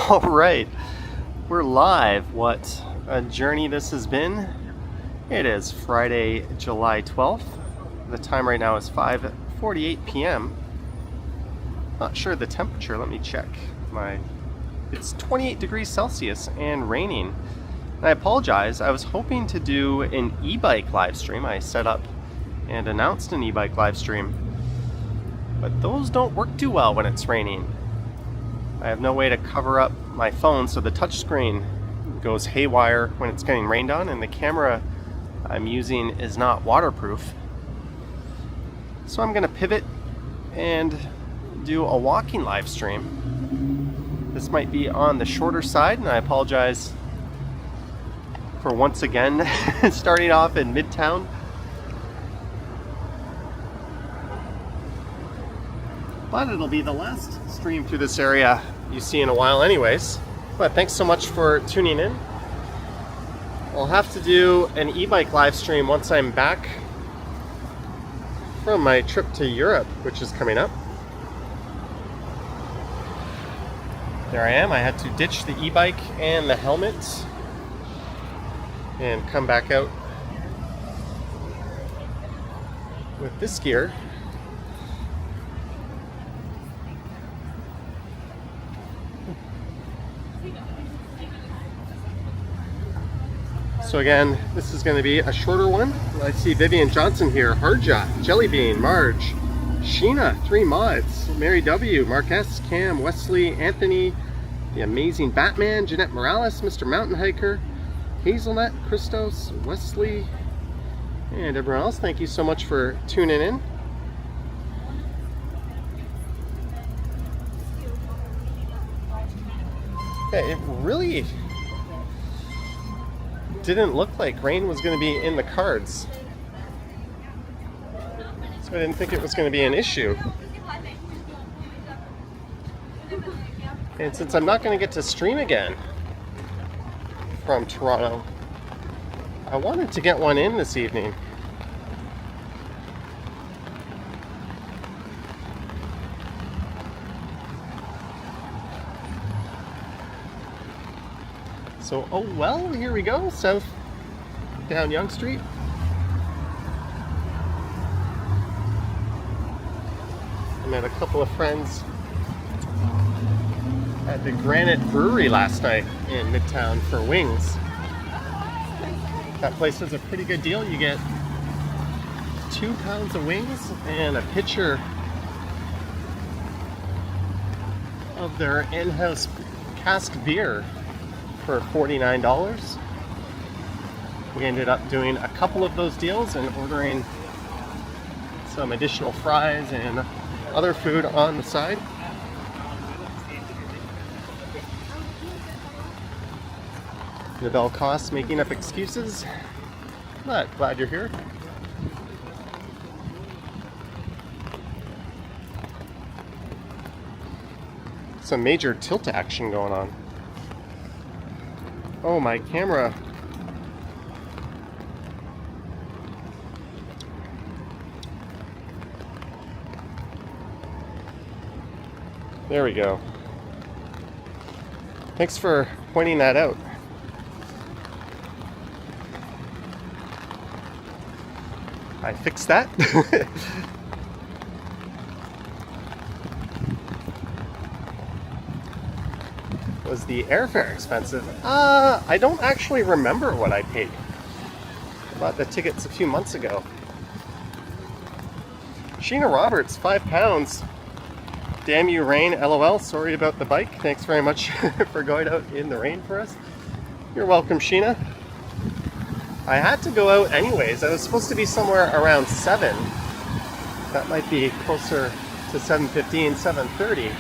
All right, we're live. What a journey this has been. It is Friday, July 12th. The time right now is 5:48 p.m. Not sure the temperature, let me check. It's 28 degrees Celsius and raining. And I apologize, I was hoping to do an e-bike live stream. I set up and announced an e-bike live stream, but those don't work too well when it's raining. I have no way to cover up my phone, so the touchscreen goes haywire when it's getting rained on, and the camera I'm using is not waterproof. So I'm going to pivot and do a walking live stream. This might be on the shorter side, and I apologize for once again starting off in Midtown. But it'll be the last stream through this area you see in a while anyways. But thanks so much for tuning in. I'll have to do an e-bike live stream once I'm back from my trip to Europe, which is coming up. There I am. I had to ditch the e-bike and the helmet and come back out with this gear. So again, this is going to be a shorter one. I see Vivian Johnson here, Harja, Jellybean, Marge, Sheena, 3 mods, Mary W, Mark S, Cam, Wesley, Anthony, the amazing Batman, Jeanette Morales, Mr. Mountain Hiker, Hazelnut, Christos, Wesley, and everyone else. Thank you so much for tuning in. Okay, it really didn't look like rain was going to be in the cards, so I didn't think it was going to be an issue. And since I'm not going to get to stream again from Toronto, I wanted to get one in this evening. So, oh well, here we go, south down Yonge Street. I met a couple of friends at the Granite Brewery last night in Midtown for wings. That place is a pretty good deal. You get 2 pounds of wings and a pitcher of their in-house cask beer for $49. We ended up doing a couple of those deals and ordering some additional fries and other food on the side. Nabel costs making up excuses, but glad you're here. Some major tilt action going on. Oh, my camera. There we go. Thanks for pointing that out. I fixed that. Was the airfare expensive? I don't actually remember what I paid. I bought the tickets a few months ago. Sheena Roberts, 5 pounds. Damn you, rain, LOL. Sorry about the bike. Thanks very much for going out in the rain for us. You're welcome, Sheena. I had to go out anyways. I was supposed to be somewhere around 7. That might be closer to 7:15, 7:30.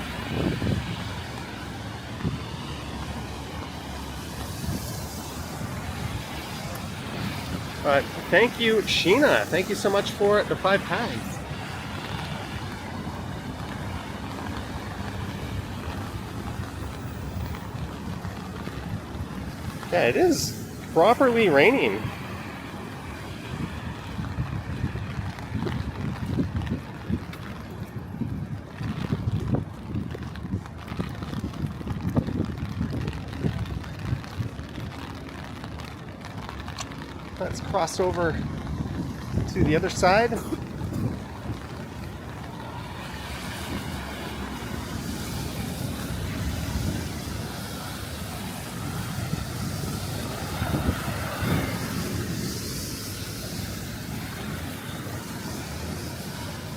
But thank you, Sheena. Thank you so much for the 5 pounds. Yeah, it is properly raining. Let's cross over to the other side.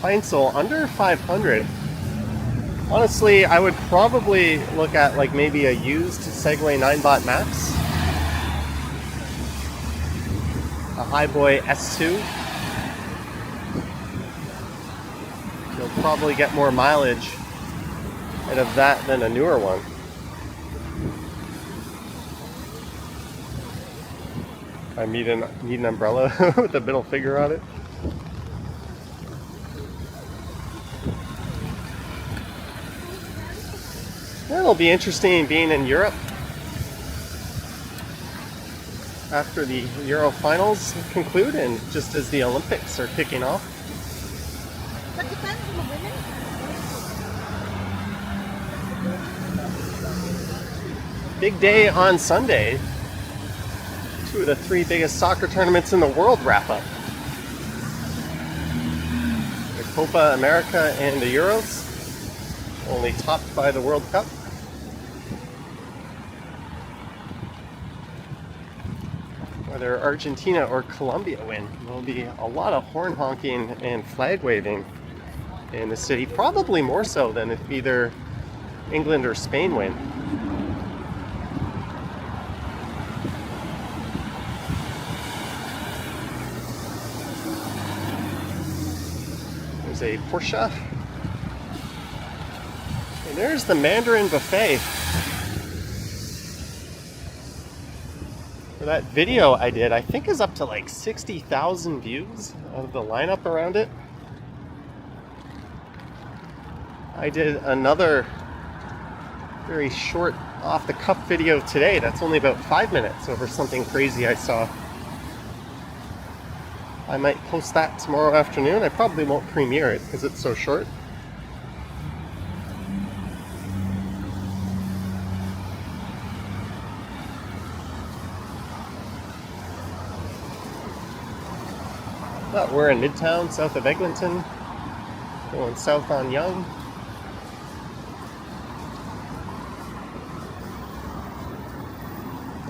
Pine-sol under 500. Honestly, I would probably look at like maybe a used Segway 9-bot Max, a Highboy S2. You'll probably get more mileage out of that than a newer one. I need an umbrella with a middle finger on it. It'll be interesting being in Europe after the Euro finals conclude and just as the Olympics are kicking off. But depends on the women. Big day on Sunday. 2 of the 3 biggest soccer tournaments in the world wrap up. The Copa America and the Euros, only topped by the World Cup. Whether Argentina or Colombia win, there'll be a lot of horn honking and flag waving in the city, probably more so than if either England or Spain win. There's a Porsche. And there's the Mandarin Buffet. For that video I did, I think is up to like 60,000 views of the lineup around it. I did another very short off-the-cuff video today that's only about 5 minutes over something crazy I saw. I might post that tomorrow afternoon. I probably won't premiere it because it's so short. But we're in Midtown, south of Eglinton, going south on Yonge.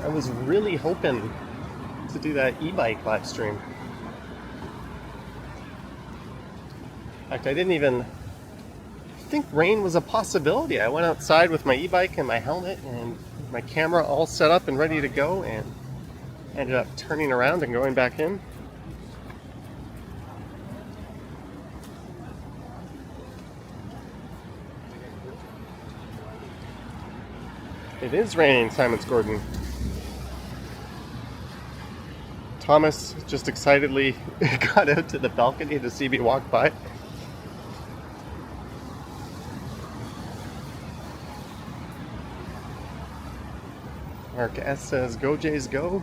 I was really hoping to do that e-bike live stream. In fact, I didn't even think rain was a possibility. I went outside with my e-bike and my helmet and my camera all set up and ready to go, and ended up turning around and going back in. It is raining, Simons Gordon. Thomas just excitedly got out to the balcony to see me walk by. Mark S says, "Go Jays go."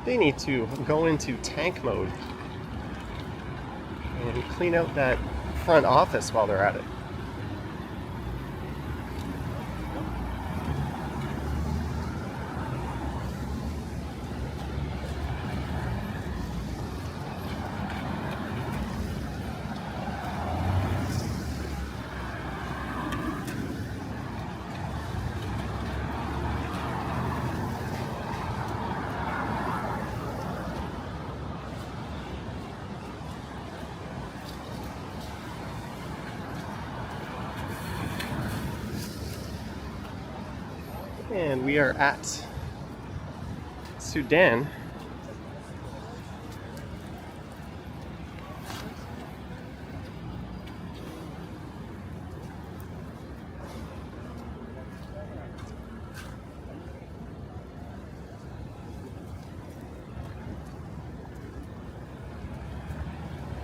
They need to go into tank mode and clean out that front office while they're at it. And we are at Sudan.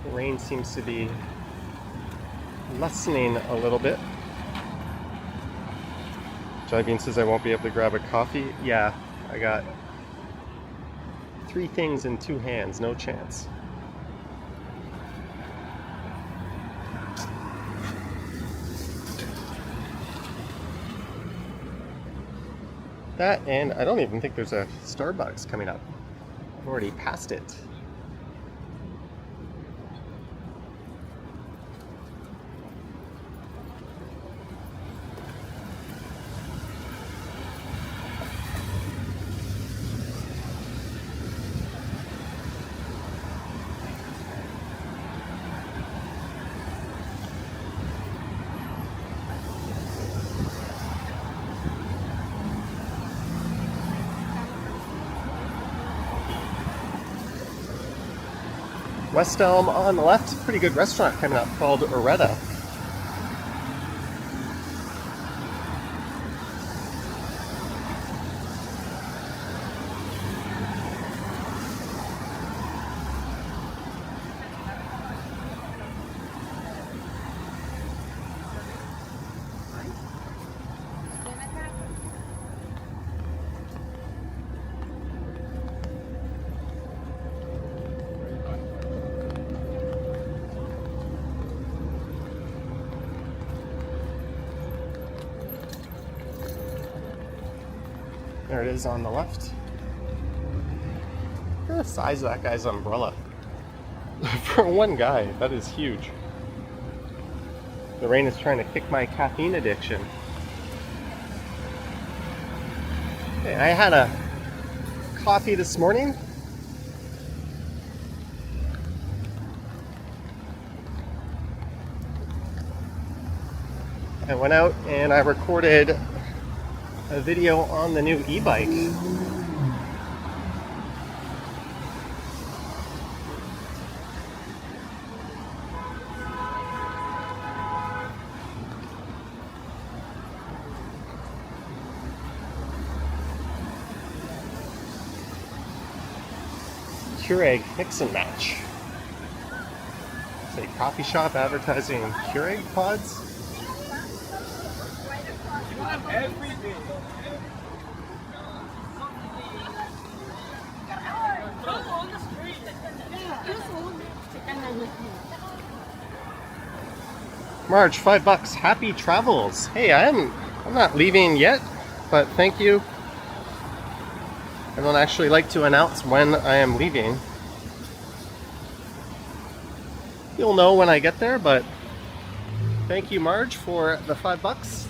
The rain seems to be lessening a little bit. Bean says I won't be able to grab a coffee. Yeah, I got 3 things in 2 hands, no chance. That, and I don't even think there's a Starbucks coming up. I've already passed it. West Elm on the left, pretty good restaurant coming up called Oretta. There it is on the left. Look at the size of that guy's umbrella. For one guy, that is huge. The rain is trying to kick my caffeine addiction. Hey, I had a coffee this morning. I went out and I recorded a video on the new e-bike. Keurig mix and match. It's a coffee shop advertising Keurig pods. Everything. Marge, $5. Happy travels. Hey, I'm not leaving yet, but thank you. I don't actually like to announce when I am leaving. You'll know when I get there, but thank you, Marge, for the $5.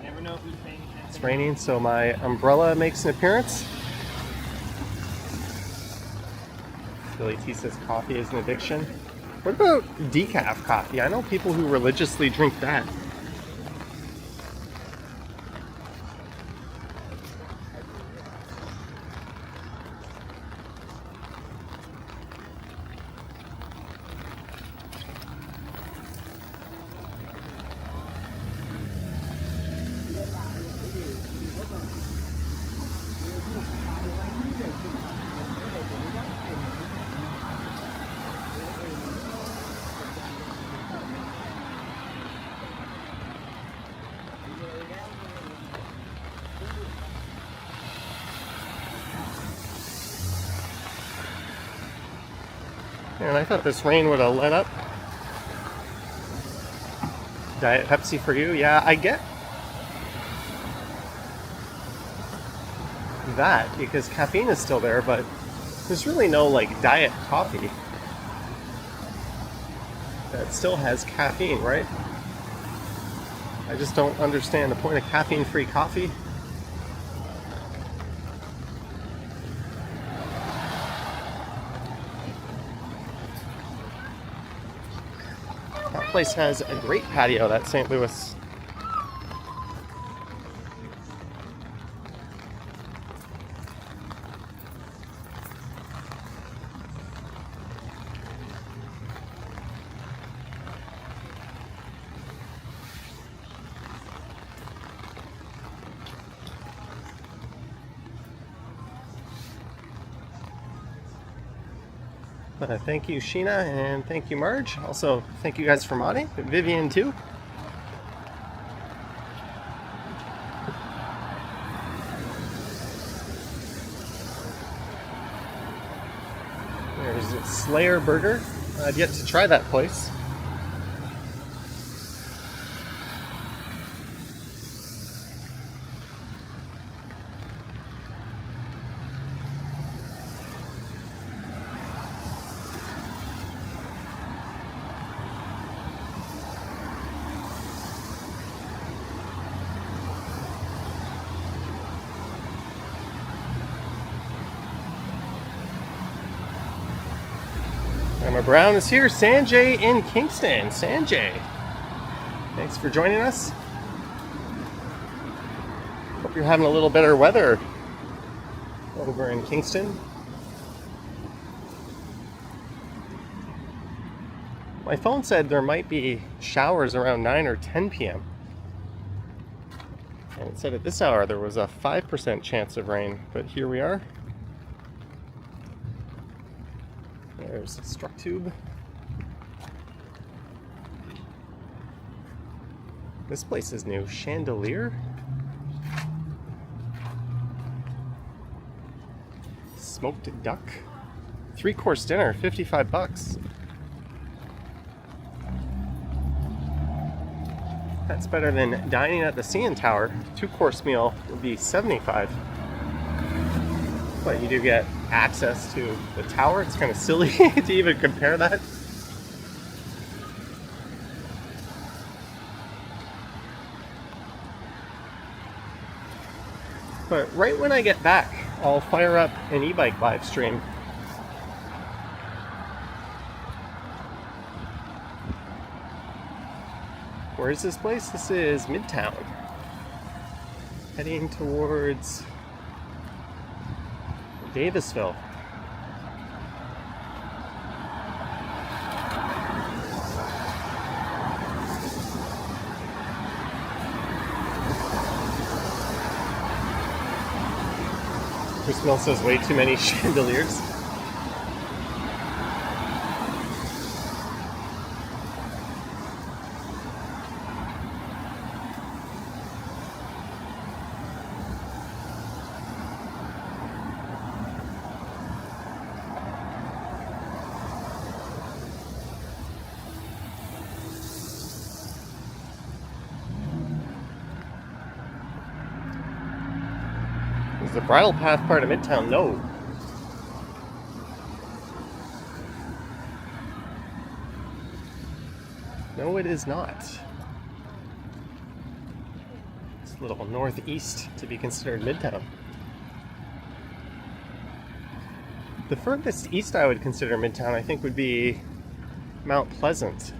Never know who's paying attention. It's raining, so my umbrella makes an appearance. Billy T says coffee is an addiction. What about decaf coffee? I know people who religiously drink that. And I thought this rain would have let up. Diet Pepsi for you? Yeah, I get that because caffeine is still there, but there's really no like diet coffee that still has caffeine, right? I just don't understand the point of caffeine-free coffee. That place has a great patio, that St. Louis. Thank you, Sheena, and thank you, Marge. Also, thank you guys for modding. Vivian, too. There's Slayer Burger. I've yet to try that place. Emma Brown is here. Sanjay in Kingston. Sanjay, thanks for joining us. Hope you're having a little better weather over in Kingston. My phone said there might be showers around 9 or 10 p.m. And it said at this hour there was a 5% chance of rain, but here we are. There's a struck tube. This place is new. Chandelier. Smoked duck. 3-course dinner, $55. That's better than dining at the CN Tower. 2-course meal would be $75. But you do get access to the tower. It's kind of silly to even compare that. But right when I get back, I'll fire up an e-bike live stream. Where is this place? This is Midtown. Heading towards Davisville. Chris Mill says way too many chandeliers. Is the bridle path part of Midtown? No. No, it is not. It's a little northeast to be considered Midtown. The furthest east I would consider Midtown, I think, would be Mount Pleasant.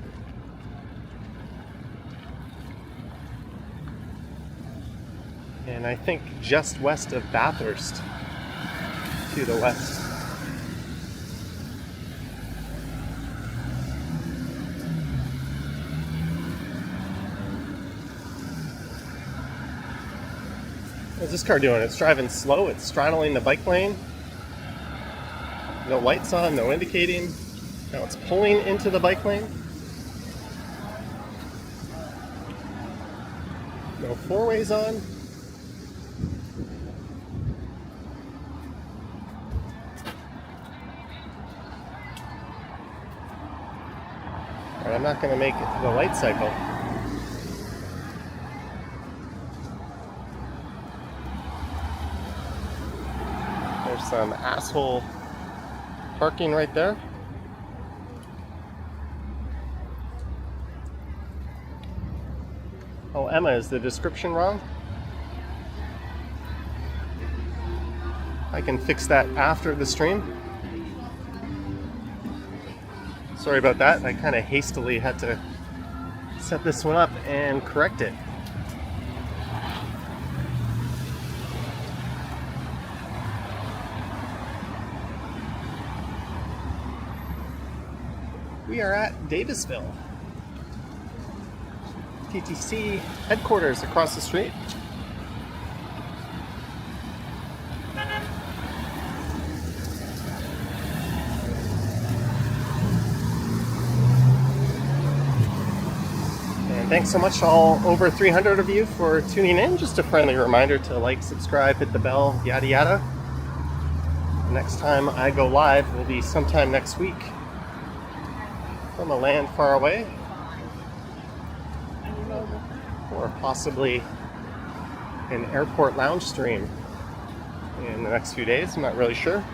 And I think just west of Bathurst to the west. What's this car doing? It's driving slow, it's straddling the bike lane. No lights on, no indicating. Now it's pulling into the bike lane. No four-ways on. Alright, I'm not going to make the light cycle. There's some asshole parking right there. Oh, Emma, is the description wrong? I can fix that after the stream. Sorry about that. I kind of hastily had to set this one up and correct it. We are at Davisville. TTC headquarters across the street. And thanks so much to all over 300 of you for tuning in. Just a friendly reminder to like, subscribe, hit the bell, yada yada. The next time I go live will be sometime next week from a land far away. Or possibly an airport lounge stream in the next few days. I'm not really sure.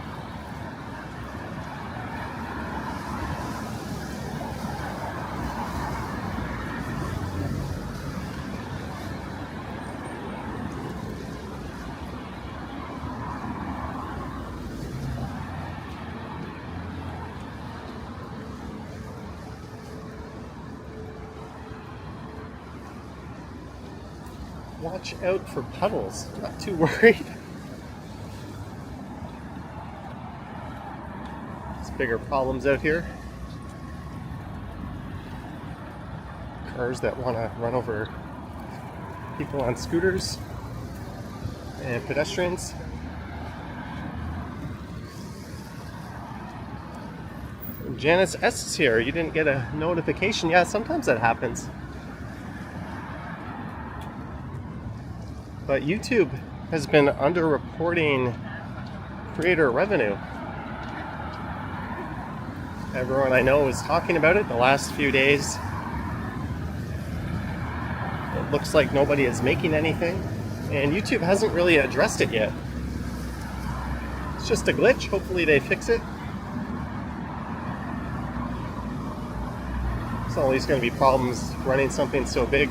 watch out for puddles. Not too worried. There's bigger problems out here. Cars that want to run over people on scooters and pedestrians. Janice S is here. You didn't get a notification. Yeah, sometimes that happens. But YouTube has been underreporting creator revenue. Everyone I know is talking about it the last few days. It looks like nobody is making anything, and YouTube hasn't really addressed it yet. It's just a glitch. Hopefully they fix it. There's always going to be problems running something so big.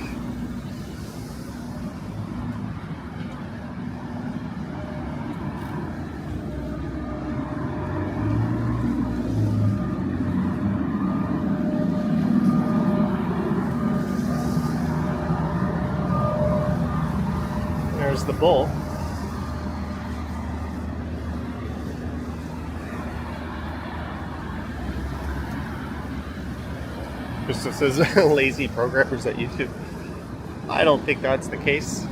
There's the bull. Just says lazy programmers at YouTube. I don't think that's the case.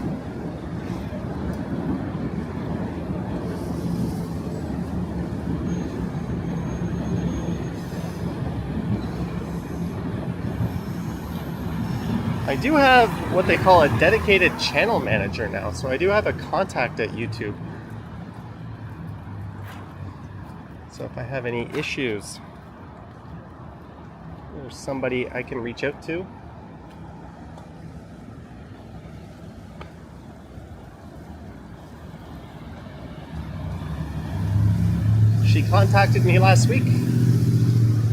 I do have what they call a dedicated channel manager now, so I do have a contact at YouTube. So if I have any issues, there's somebody I can reach out to. She contacted me last week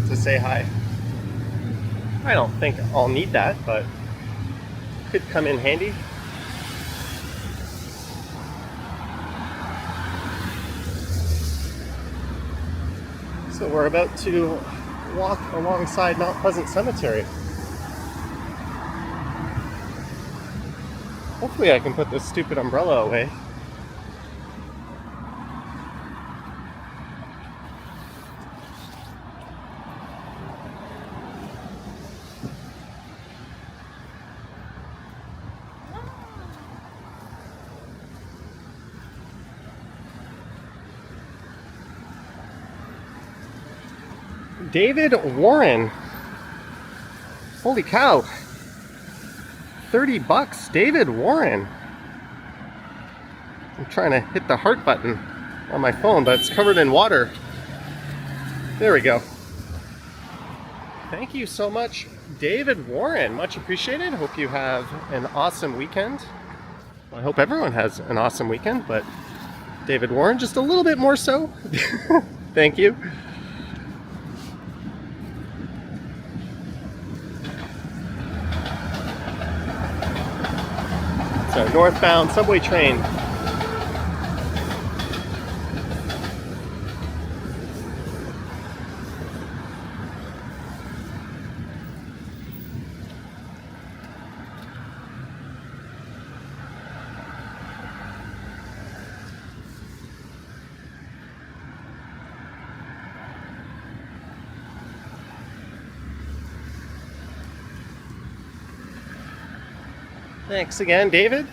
to say hi. I don't think I'll need that, but could come in handy. So we're about to walk alongside Mount Pleasant Cemetery. Hopefully I can put this stupid umbrella away. David Warren. Holy cow. $30. David Warren. I'm trying to hit the heart button on my phone, but it's covered in water. There we go. Thank you so much, David Warren. Much appreciated. Hope you have an awesome weekend. I hope everyone has an awesome weekend, but David Warren, just a little bit more so. Thank you. So, northbound subway train. Thanks again, David.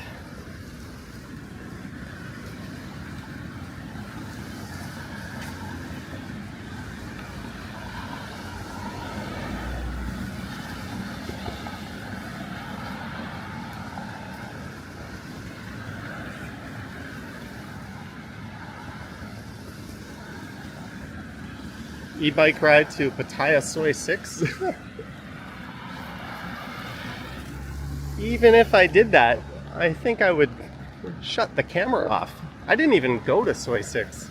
E-bike ride to Pattaya Soy 6. Even if I did that, I think I would shut the camera off. I didn't even go to Soy 6.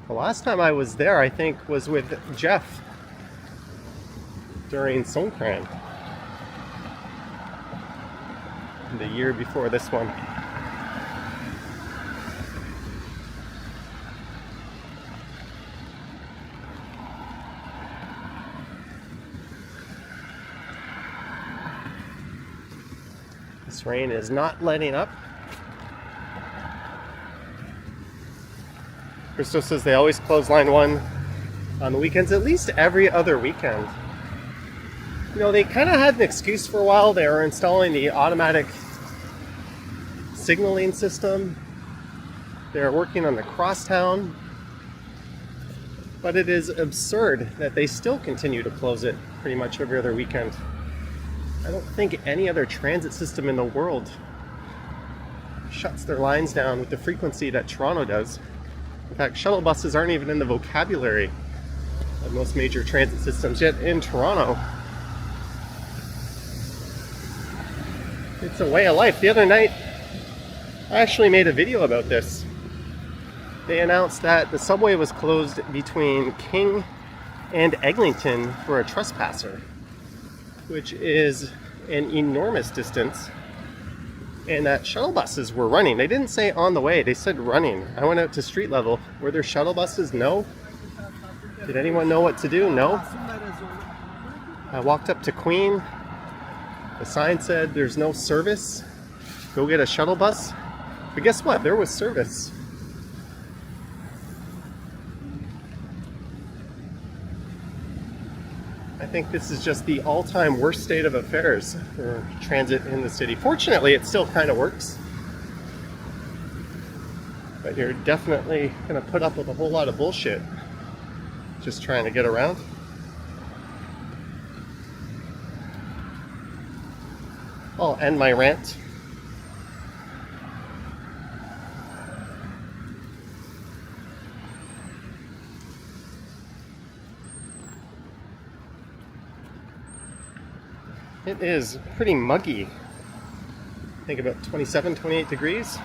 The last time I was there, I think, was with Jeff during Songkran. The year before this one. This rain is not letting up. Christo says they always close line 1 on the weekends, at least every other weekend. You know, they kind of had an excuse for a while. They were installing the automatic signaling system. They're working on the crosstown. But it is absurd that they still continue to close it pretty much every other weekend. I don't think any other transit system in the world shuts their lines down with the frequency that Toronto does. In fact, shuttle buses aren't even in the vocabulary of most major transit systems, yet in Toronto, it's a way of life. The other night, I actually made a video about this. They announced that the subway was closed between King and Eglinton for a trespasser, which is an enormous distance, and that shuttle buses were running. They didn't say on the way, they said running. I went out to street level. Were there shuttle buses? No. Did anyone know what to do? No. I walked up to Queen. The sign said there's no service. Go get a shuttle bus. But guess what? There was service. I think this is just the all-time worst state of affairs for transit in the city. Fortunately, it still kind of works. But you're definitely going to put up with a whole lot of bullshit just trying to get around. I'll end my rant. It is pretty muggy. I think about 27, 28 degrees.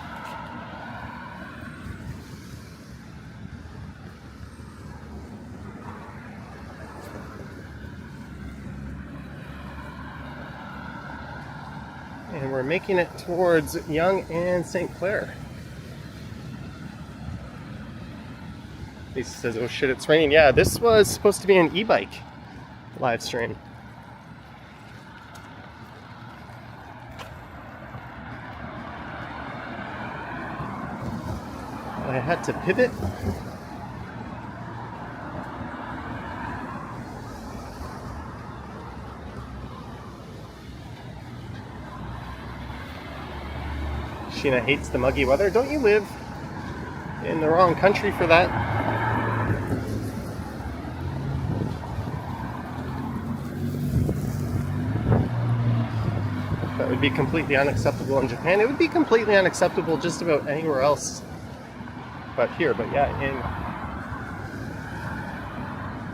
And we're making it towards Yonge and St. Clair. Lisa says, oh shit, it's raining. Yeah, this was supposed to be an e-bike live stream. I had to pivot. Sheena hates the muggy weather. Don't you live in the wrong country for that? That would be completely unacceptable in Japan. It would be completely unacceptable just about anywhere else but here. But yeah, in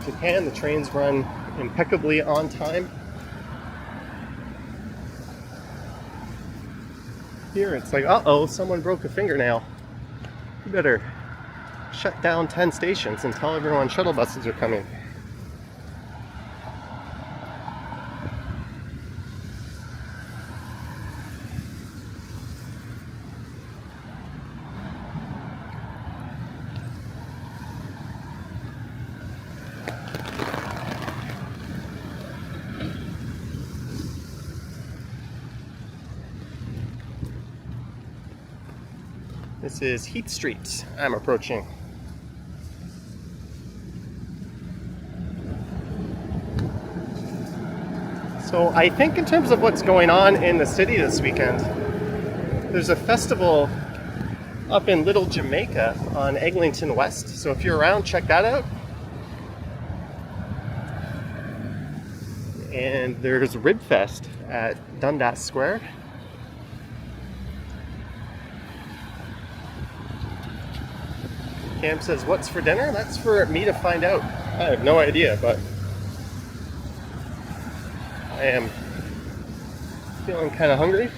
Japan, the trains run impeccably on time. Here it's like, uh-oh, someone broke a fingernail. You better shut down 10 stations and tell everyone shuttle buses are coming. This is Heath Street I'm approaching. So I think in terms of what's going on in the city this weekend, there's a festival up in Little Jamaica on Eglinton West. So if you're around, check that out. And there's Ribfest at Dundas Square. Cam says, what's for dinner? That's for me to find out. I have no idea, but I am feeling kind of hungry.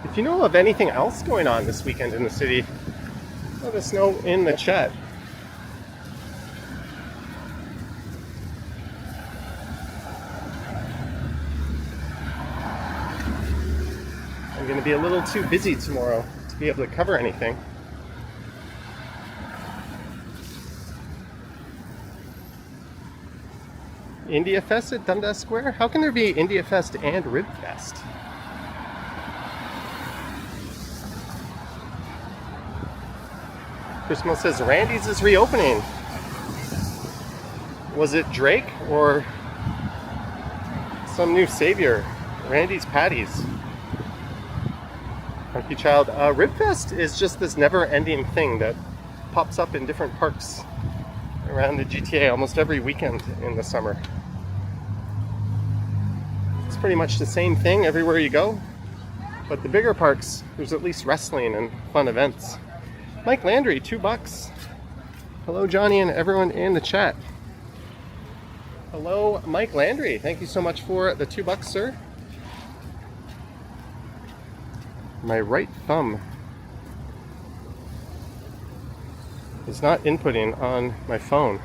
If you know of anything else going on this weekend in the city, let us know in the chat. I'm going to be a little too busy tomorrow to be able to cover anything. India Fest at Dundas Square? How can there be India Fest and Rib Fest? Christmas says Randy's is reopening. Was it Drake or some new savior? Randy's Patties. Monkey Child. Ribfest is just this never-ending thing that pops up in different parks around the GTA almost every weekend in the summer. It's pretty much the same thing everywhere you go, but the bigger parks, there's at least wrestling and fun events. Mike Landry, $2. Hello, Johnny, and everyone in the chat. Hello, Mike Landry. Thank you so much for the $2, sir. My right thumb is not inputting on my phone.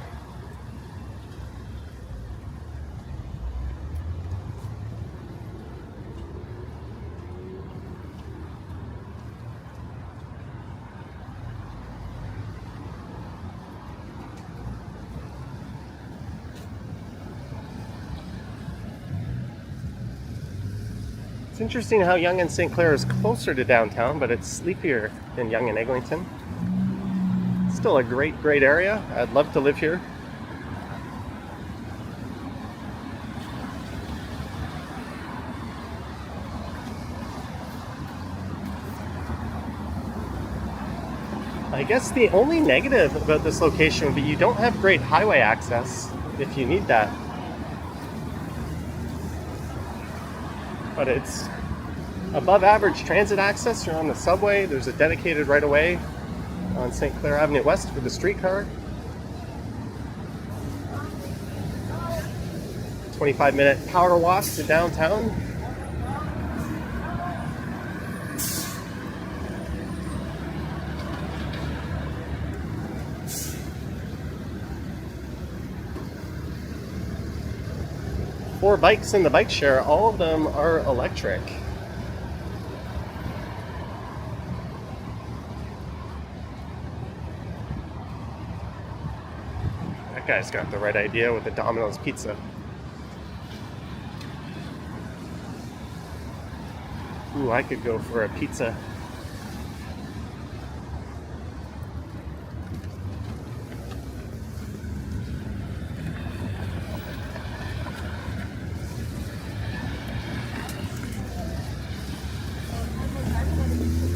It's interesting how Yonge and St. Clair is closer to downtown, but it's sleepier than Yonge and Eglinton. Still a great area. I'd love to live here. I guess the only negative about this location would be you don't have great highway access if you need that. But it's above average transit access. You're on the subway. There's a dedicated right of way on St. Clair Avenue West for the streetcar. 25-minute power walk to downtown. Four bikes in the bike share, all of them are electric. That guy's got the right idea with the Domino's pizza. Ooh, I could go for a pizza.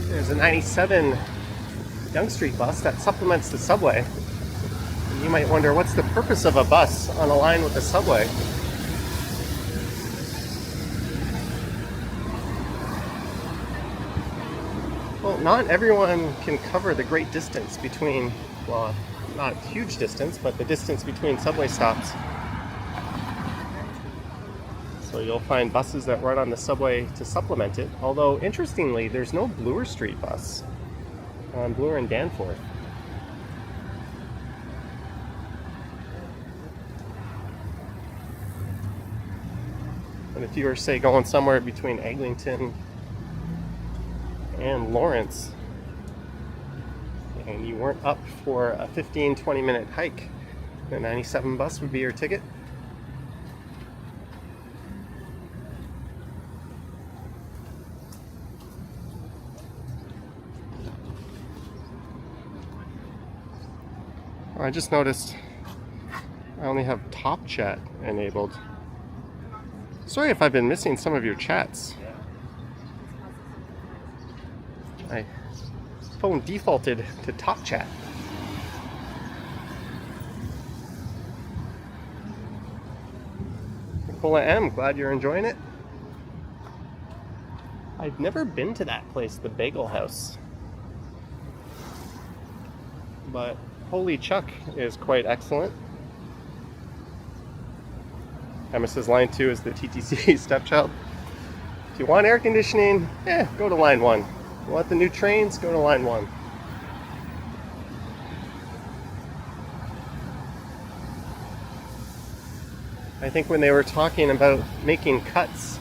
There's a 97 Yonge Street bus that supplements the subway. And you might wonder, what's the purpose of a bus on a line with the subway? Well, not everyone can cover the great distance between, well, not huge distance, but the distance between subway stops. So you'll find buses that run on the subway to supplement it. Although, interestingly, there's no Bloor Street bus on Bloor and Danforth. But if you were, say, going somewhere between Eglinton and Lawrence, and you weren't up for a 15-20 minute hike, the 97 bus would be your ticket. I just noticed I only have top chat enabled. Sorry if I've been missing some of your chats. My phone defaulted to top chat. Nicola M, glad you're enjoying it. I've never been to that place, the Bagel House. But Holy Chuck is quite excellent. Emma says line 2 is the TTC stepchild. If you want air conditioning, go to line 1. You want the new trains, go to line 1. I think when they were talking about making cuts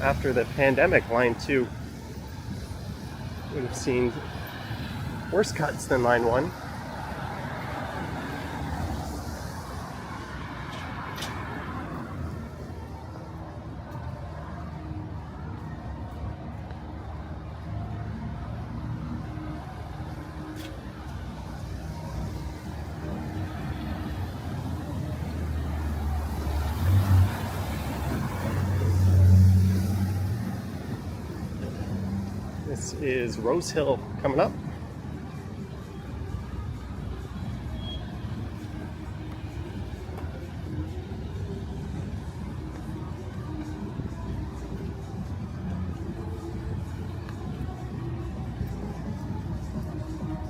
after the pandemic, line 2 would have seen worse cuts than line 1. This is Rose Hill coming up.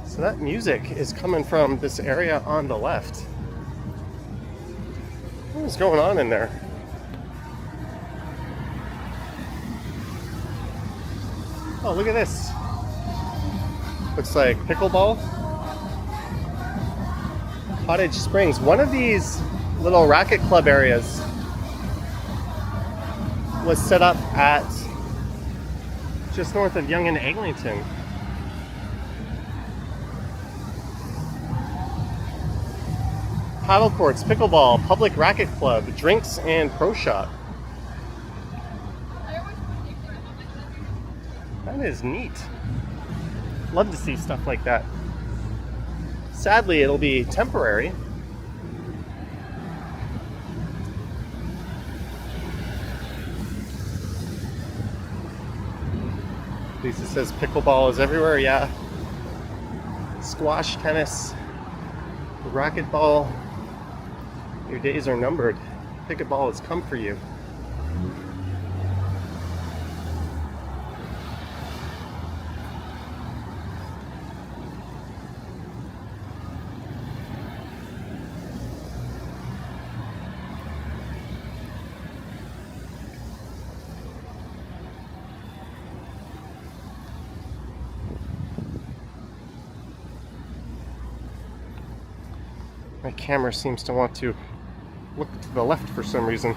So that music is coming from this area on the left. What is going on in there? Oh, look at this. Looks like pickleball. Cottage Springs. One of these little racket club areas was set up at just north of Yonge and Eglinton. Paddle courts, pickleball, public racket club, drinks, and pro shop. That is neat. Love to see stuff like that. Sadly, it'll be temporary. Lisa says pickleball is everywhere. Yeah. Squash, tennis, racquetball. Your days are numbered. Pickleball has come for you. My camera seems to want to look to the left for some reason.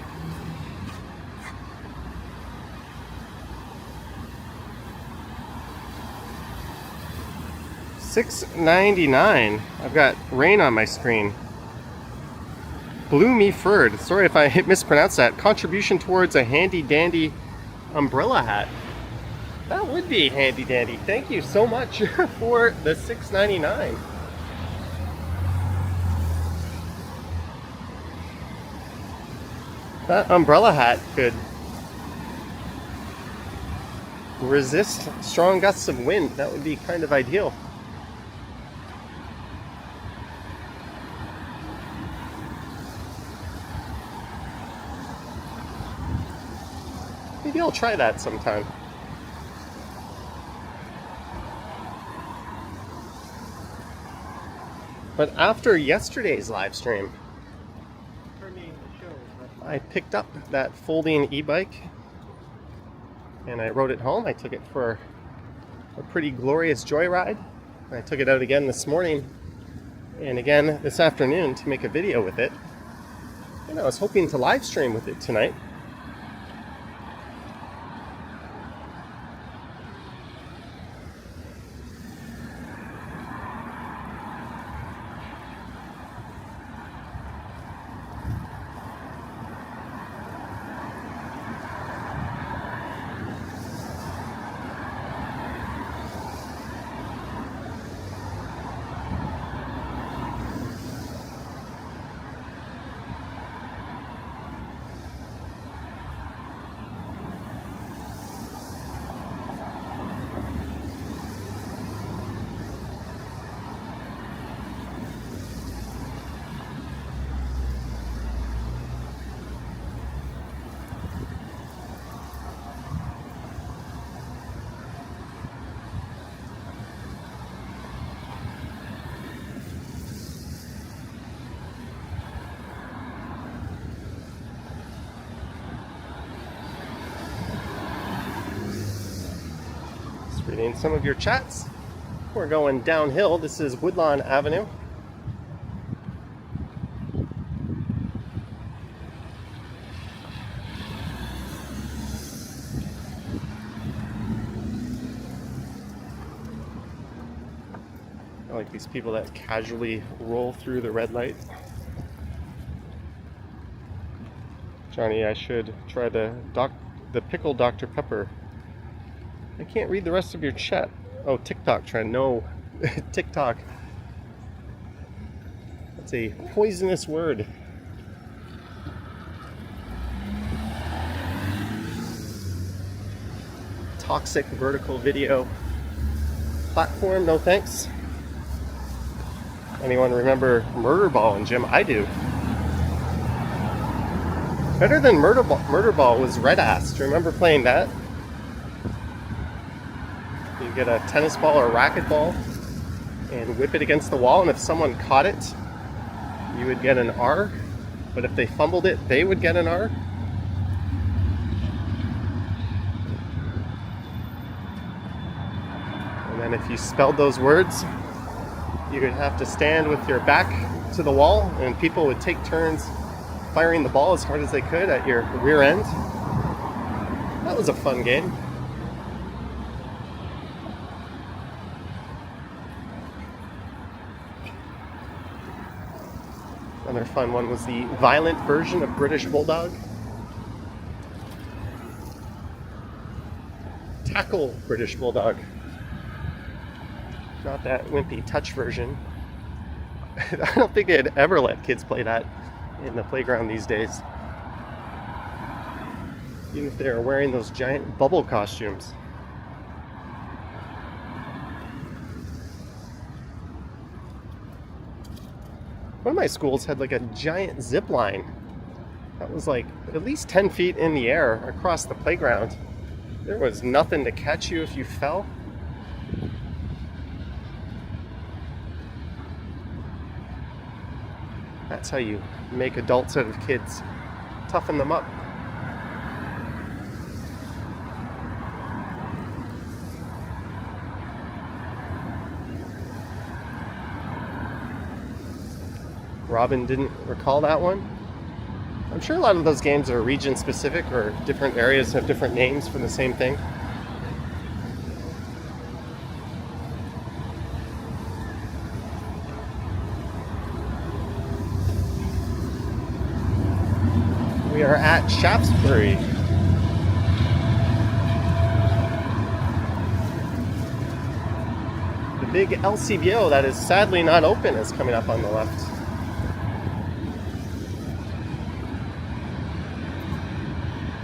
$6.99. I've got rain on my screen. Blue Me Furred. Sorry if I mispronounced that. Contribution towards a handy dandy umbrella hat. That would be handy dandy. Thank you so much for the $6.99. That umbrella hat could resist strong gusts of wind. That would be kind of ideal. Maybe I'll try that sometime. But after yesterday's live stream, I picked up that folding e-bike and I rode it home. I took it for a pretty glorious joyride. I took it out again this morning and again this afternoon to make a video with it. And I was hoping to live stream with it tonight. Reading some of your chats. We're going downhill. This is Woodlawn Avenue. I like these people that casually roll through the red light. Johnny, I should try the pickle Dr. Pepper. I can't read the rest of your chat. Oh, TikTok trend. No, TikTok. That's a poisonous word. Toxic vertical video. platform, no thanks. Anyone remember Murder Ball in gym? I do. Better than Murder Ball was Red Ass. Do you remember playing that? You get a tennis ball or a racquetball and whip it against the wall, and if someone caught it, you would get an R. But if they fumbled it, they would get an R. And then if you spelled those words, you would have to stand with your back to the wall, and people would take turns firing the ball as hard as they could at your rear end. That was a fun game. Another fun one was the violent version of British Bulldog. Tackle British Bulldog. Not that wimpy touch version. I don't think they'd ever let kids play that in the playground these days. Even if they're wearing those giant bubble costumes. One of my schools had like a giant zip line that was like at least 10 feet in the air across the playground. There was nothing to catch you if you fell. That's how you make adults out of kids. Toughen them up. Robin didn't recall that one. I'm sure a lot of those games are region specific, or different areas have different names for the same thing. We are at Shaftesbury. The big LCBO that is sadly not open is coming up on the left.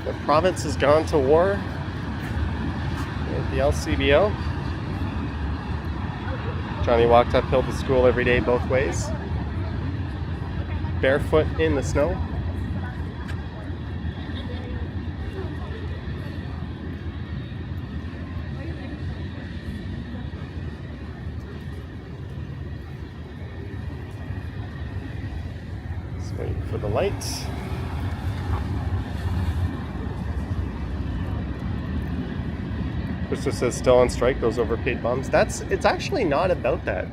The province has gone to war with the LCBO. Johnny walked uphill to school every day both ways, barefoot in the snow. Just waiting for the lights. Which just says still on strike, those overpaid bums. It's actually not about that.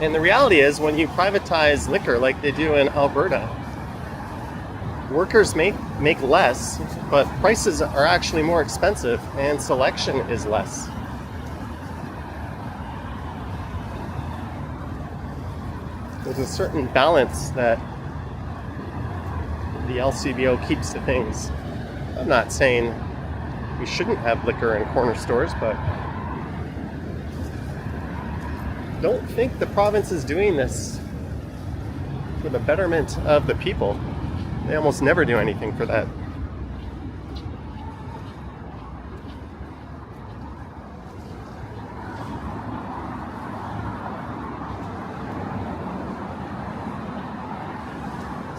And the reality is, when you privatize liquor like they do in Alberta, workers make less, but prices are actually more expensive and selection is less. There's a certain balance that the LCBO keeps to things. I'm not saying we shouldn't have liquor in corner stores, but don't think the province is doing this for the betterment of the people. They almost never do anything for that.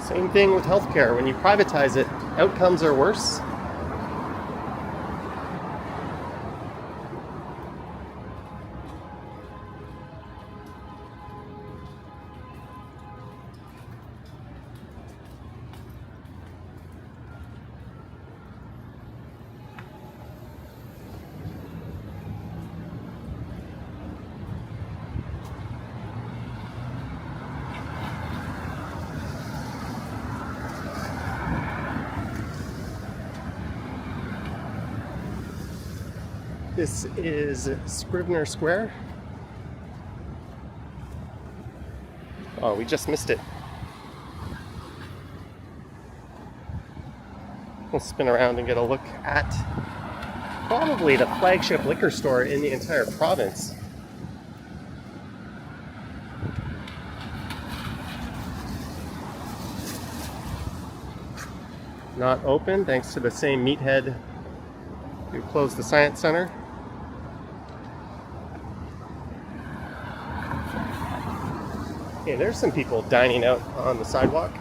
Same thing with healthcare. When you privatize it, outcomes are worse. This is Scrivener Square. Oh, we just missed it. We'll spin around and get a look at probably the flagship liquor store in the entire province. not open thanks to the same meathead who closed the Science Center. Okay, there's some people dining out on the sidewalk.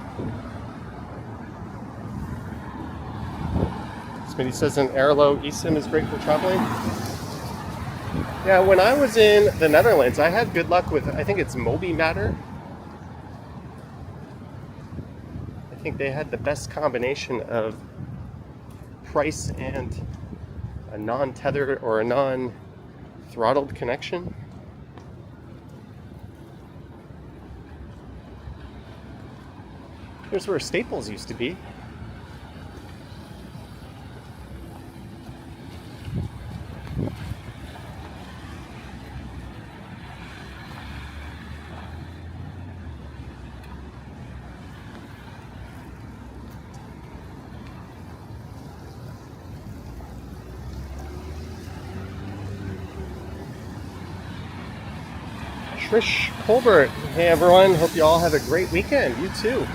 Smitty says an Airlo eSIM is great for traveling. Yeah, when I was in the Netherlands, I had good luck with, I think it's Moby Matter. I think they had the best combination of price and a non-tethered or a non-throttled connection. Here's where Staples used to be. Trish Colbert. Hey everyone, hope you all have a great weekend. You too.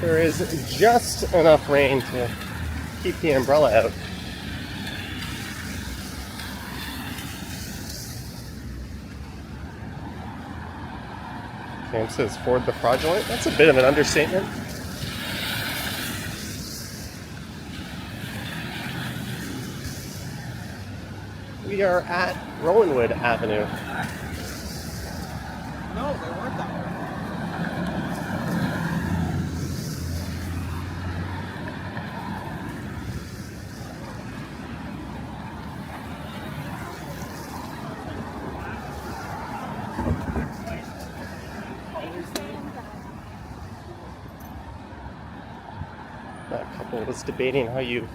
There is just enough rain to keep the umbrella out. Cam says Ford the fraudulent. That's a bit of an understatement. We are at Rowanwood Avenue. No, they weren't that way. That couple was debating how you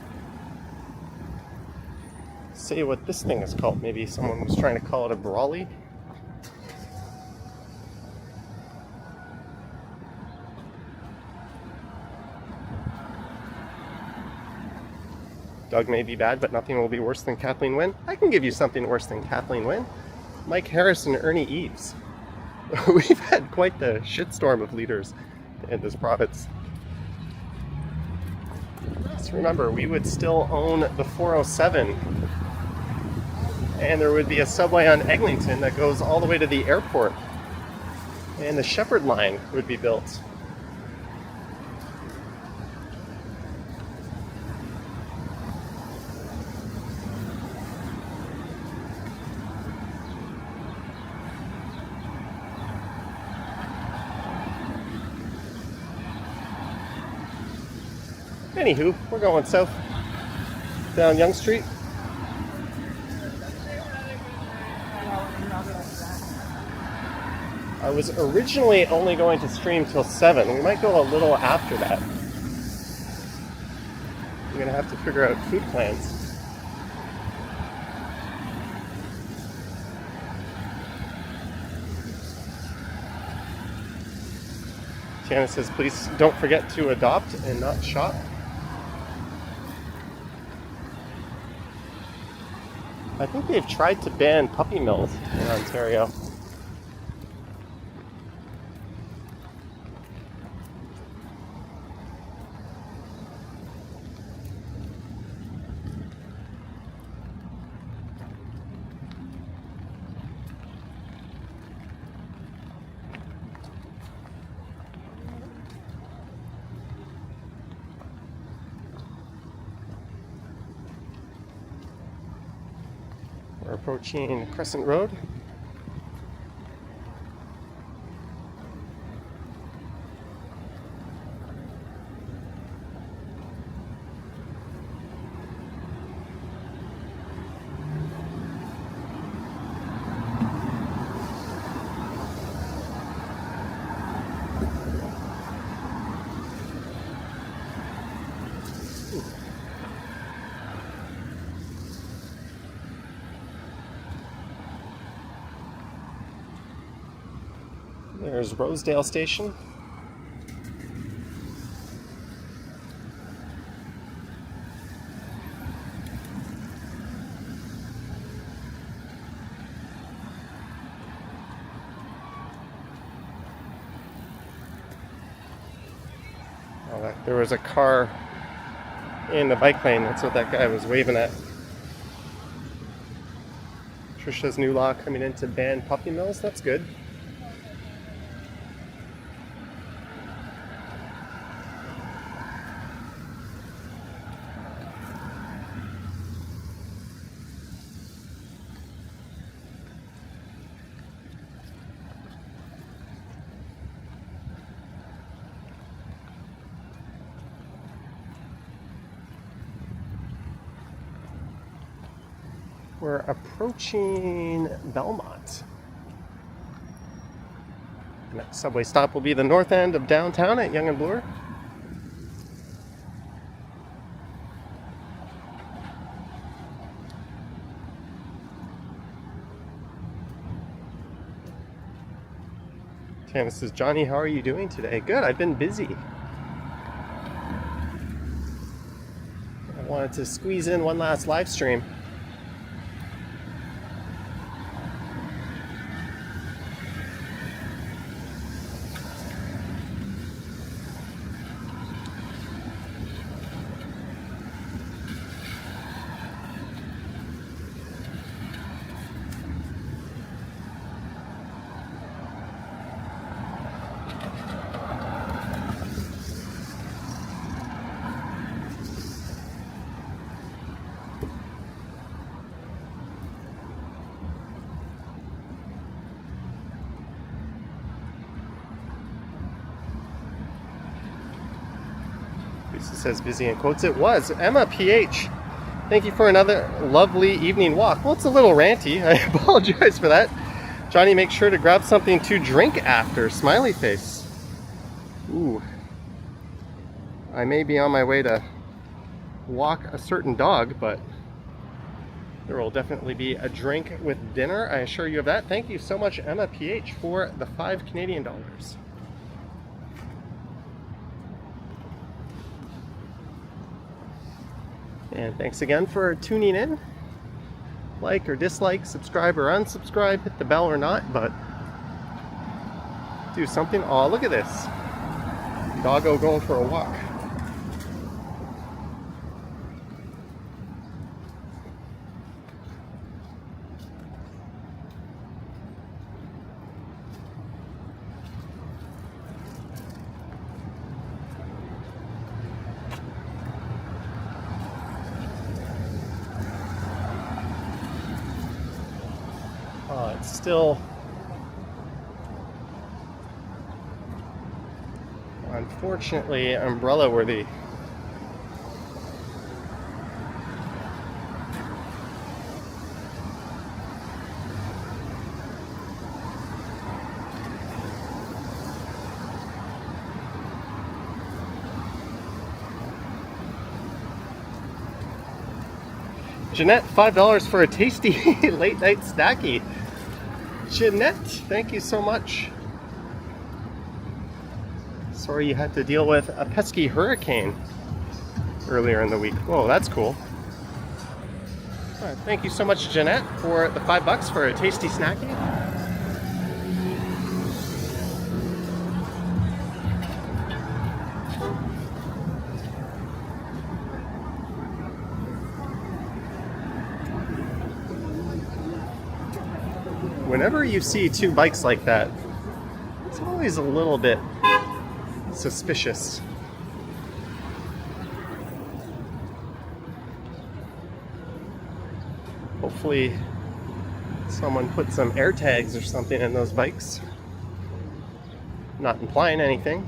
say what this thing is called. Maybe someone was trying to call it a brawly. Doug may be bad, but nothing will be worse than Kathleen Wynne. I can give you something worse than Kathleen Wynne. Mike Harris and Ernie Eves. We've had quite the shitstorm of leaders in this province. Just remember, we would still own the 407, and there would be a subway on Eglinton that goes all the way to the airport, and the Shepherd Line would be built. Anywho, we're going south down Yonge Street. I was originally only going to stream till 7. We might go a little after that. We're going to have to figure out food plans. Tiana says, please don't forget to adopt and not shop. I think they've tried to ban puppy mills in Ontario. We're approaching Crescent Road. There's Rosedale Station. Oh, there was a car in the bike lane. That's what that guy was waving at. Trisha's new law coming in to ban puppy mills. That's good. We're approaching Belmont. The next subway stop will be the north end of downtown at Yonge and Bloor. Tana says, Johnny, how are you doing today? Good, I've been busy. I wanted to squeeze in one last live stream. Lisa says busy in quotes. It was. Emma PH, thank you for another lovely evening walk. Well, it's a little ranty. I apologize for that. Johnny, make sure to grab something to drink after. Smiley face. Ooh. I may be on my way to walk a certain dog, but there will definitely be a drink with dinner. I assure you of that. Thank you so much, Emma PH, for the $5 Canadian. And thanks again for tuning in. Like or dislike, subscribe or unsubscribe, hit the bell or not, but do something. Oh, look at this. Doggo going for a walk. It's still unfortunately umbrella worthy. Jeanette, $5 for a tasty late night snacky. Jeanette, thank you so much. Sorry you had to deal with a pesky hurricane earlier in the week. Whoa, that's cool. All right, thank you so much, Jeanette, for the $5 for a tasty snacky. Whenever you see two bikes like that, it's always a little bit suspicious. Hopefully someone put some air tags or something in those bikes. Not implying anything.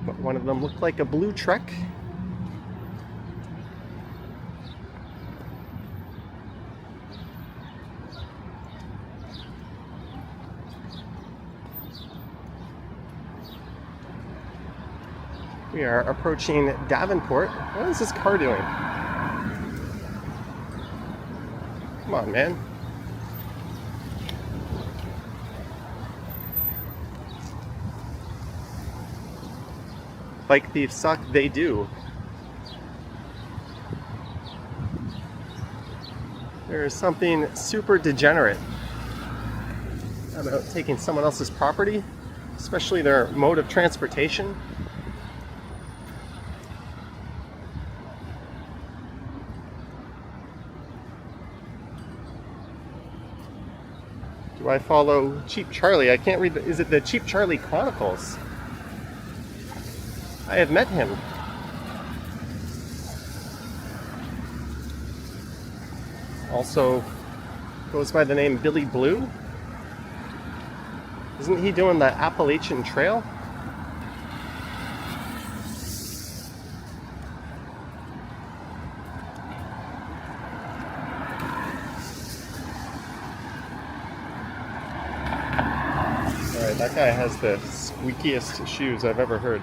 But one of them looked like a blue Trek. We are approaching Davenport. What is this car doing? Come on, man. Bike thieves suck, they do. There is something super degenerate about taking someone else's property especially their mode of transportation. Do I follow Cheap Charlie? I can't read. Is it the Cheap Charlie Chronicles? I have met him. Also goes by the name Billy Blue. Isn't he doing the Appalachian Trail? Alright, that guy has the squeakiest shoes I've ever heard.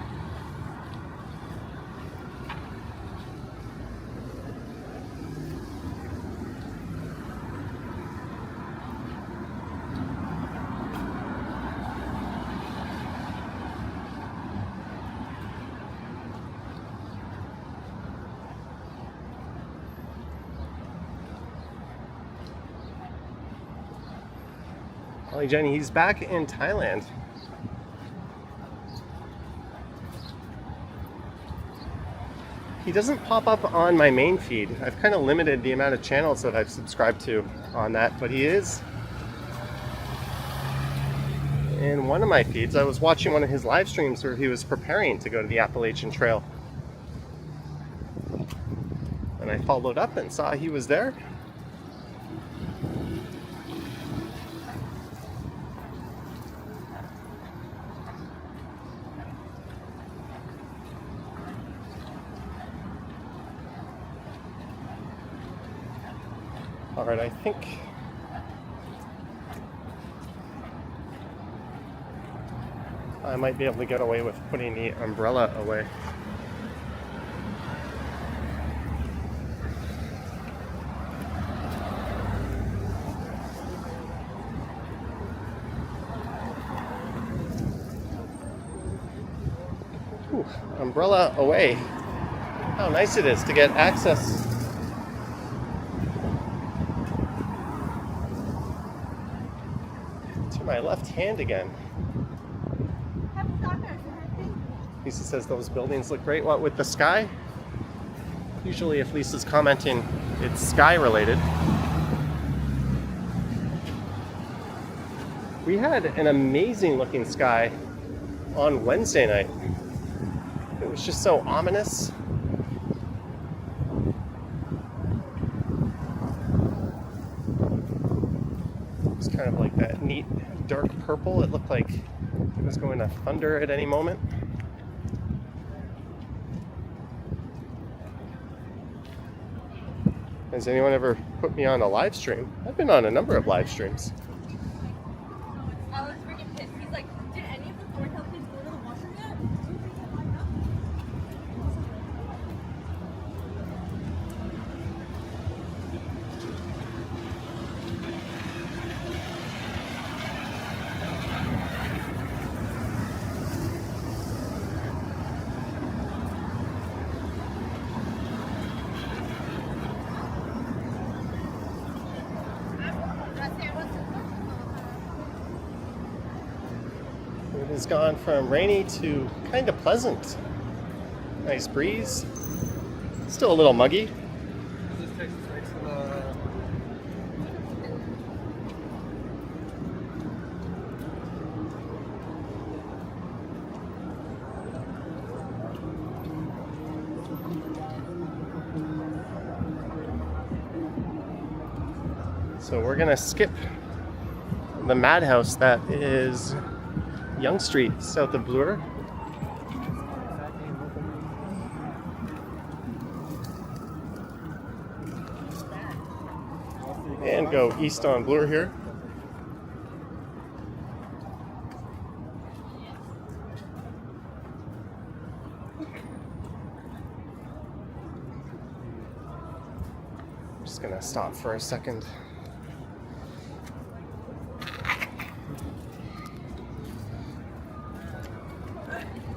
Ollie Jenny, he's back in Thailand. He doesn't pop up on my main feed. I've kind of limited the amount of channels that I've subscribed to on that, but he is in one of my feeds. I was watching one of his live streams where he was preparing to go to the Appalachian Trail. And I followed up and saw he was there. Alright, I think I might be able to get away with putting the umbrella away. Ooh, umbrella away. How nice it is to get access to my left hand again. Lisa says those buildings look great. What, with the sky? Usually if Lisa's commenting, it's sky related. We had an amazing looking sky on Wednesday night. It was just so ominous. It was kind of like that neat dark purple. It looked like it was going to thunder at any moment. Has anyone ever put me on a live stream? I've been on a number of live streams. I was freaking pissed. He's like, did any of the Thornhill kids go to the washroom yet? It has gone from rainy to kind of pleasant. Nice breeze. Still a little muggy. This takes us right to the... So we're gonna skip the madhouse that is Yonge Street, south of Bloor. And go east on Bloor here. I'm just gonna stop for a second.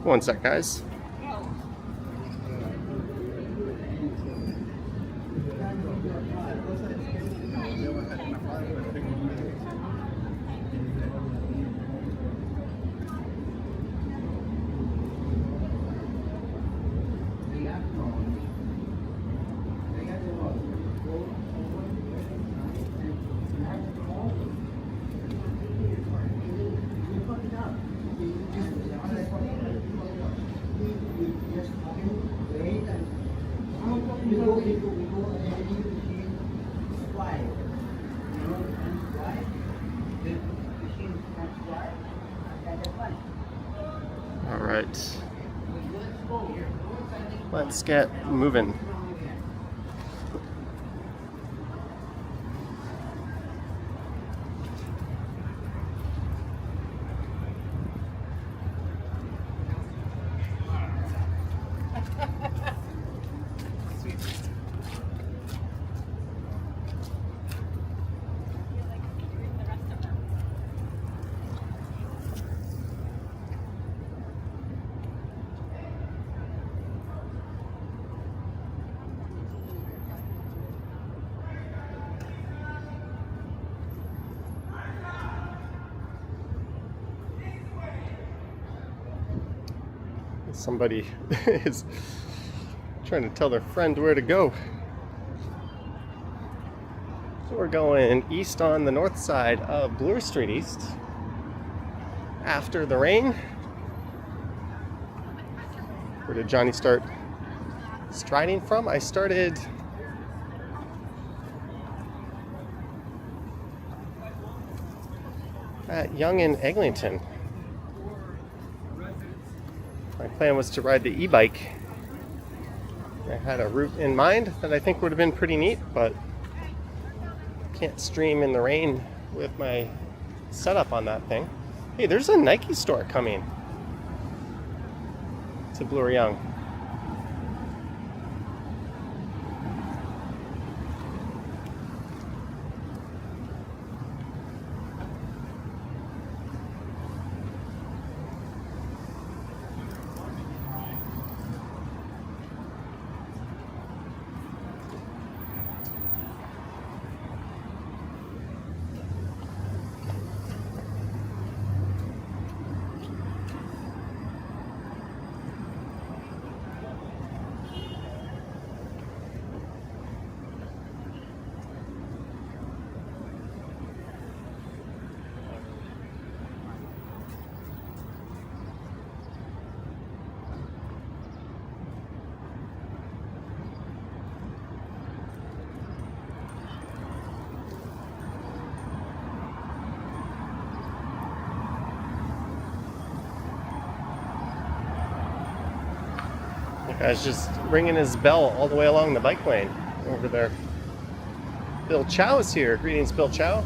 One sec, guys. but let's get moving. Somebody is trying to tell their friend where to go. So we're going east on the north side of Bloor Street East after the rain. Where did Johnny start striding from? I started at Yonge and Eglinton. My plan was to ride the e-bike. I had a route in mind that I think would have been pretty neat, but can't stream in the rain with my setup on that thing. Hey, there's a Nike store coming to Bloor Yonge. The guy's just ringing his bell all the way along the bike lane over there. Bill Chow is here. Greetings, Bill Chow.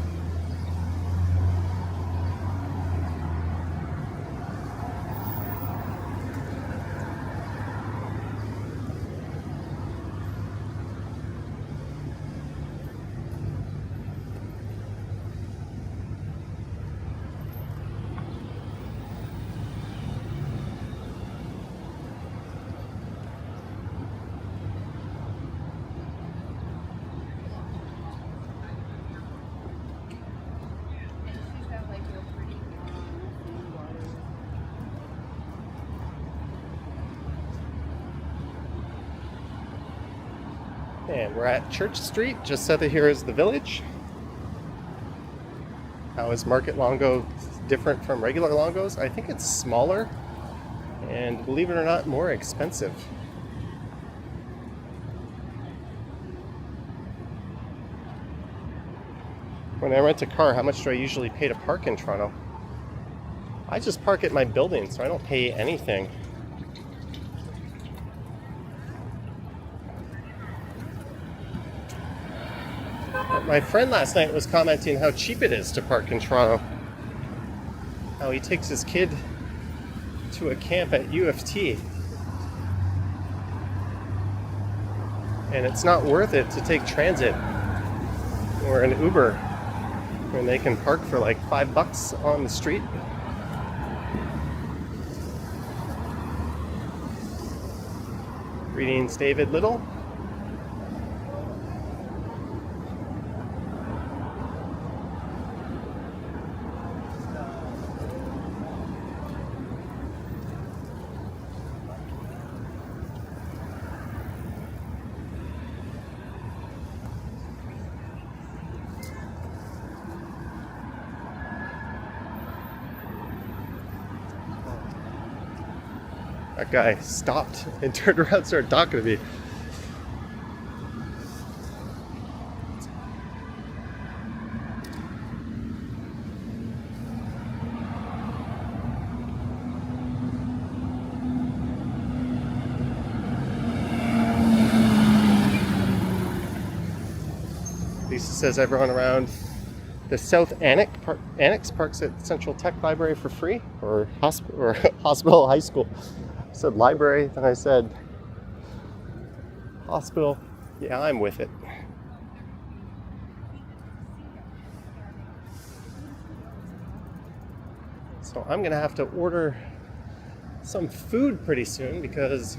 And we're at Church Street, just south of here is the Village. How is Market Longo different from regular Longos? I think it's smaller and, believe it or not, more expensive. When I rent a car, how much do I usually pay to park in Toronto? I just park at my building, so I don't pay anything. My friend last night was commenting how cheap it is to park in Toronto. How he takes his kid to a camp at U of T. And it's not worth it to take transit or an Uber when they can park for like $5 on the street. Greetings, David Little. That guy stopped and turned around and started talking to me. says everyone around the South Annex parks at Central Tech Library for free, or hospital, high school. I said library, then I said hospital. Yeah, I'm with it. So I'm gonna have to order some food pretty soon because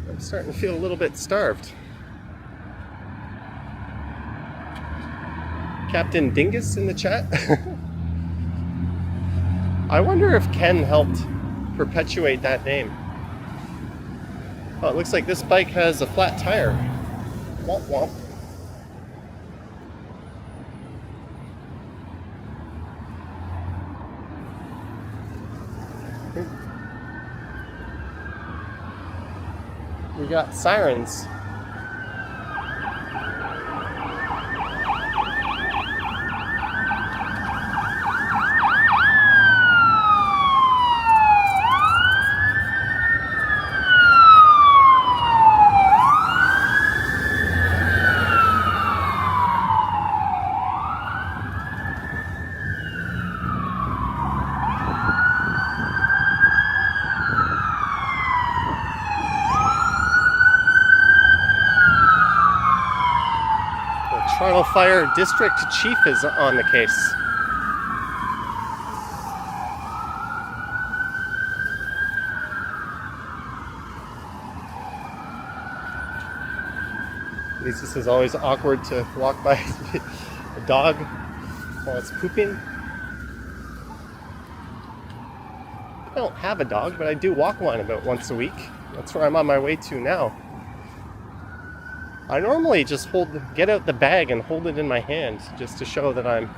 I'm starting to feel a little bit starved. Captain Dingus in the chat. I wonder if Ken helped perpetuate that name. Oh, it looks like this bike has a flat tire. Womp womp. We got sirens. Toronto Fire District Chief is on the case. At least this is always awkward to walk by a dog while it's pooping. I don't have a dog, but I do walk one about once a week. That's where I'm on my way to now. I normally just get out the bag and hold it in my hand just to show that I'm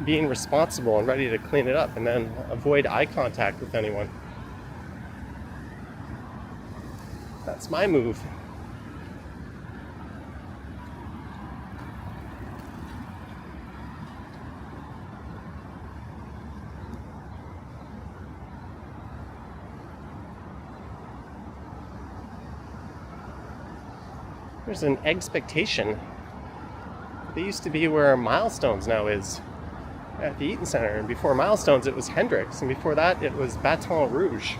being responsible and ready to clean it up, and then avoid eye contact with anyone. That's my move. There's an expectation. They used to be where Milestones now is, at the Eaton Center. And before Milestones, it was Hendrix. And before that, it was Baton Rouge.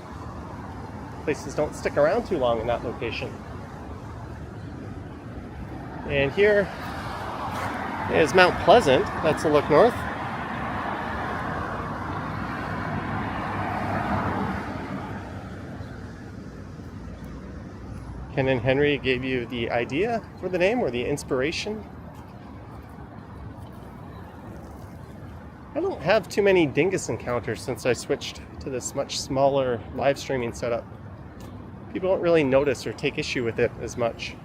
Places don't stick around too long in that location. And here is Mount Pleasant. That's a look north. Ken and Henry gave you the idea for the name, or the inspiration? I don't have too many dingus encounters since I switched to this much smaller live streaming setup. People don't really notice or take issue with it as much.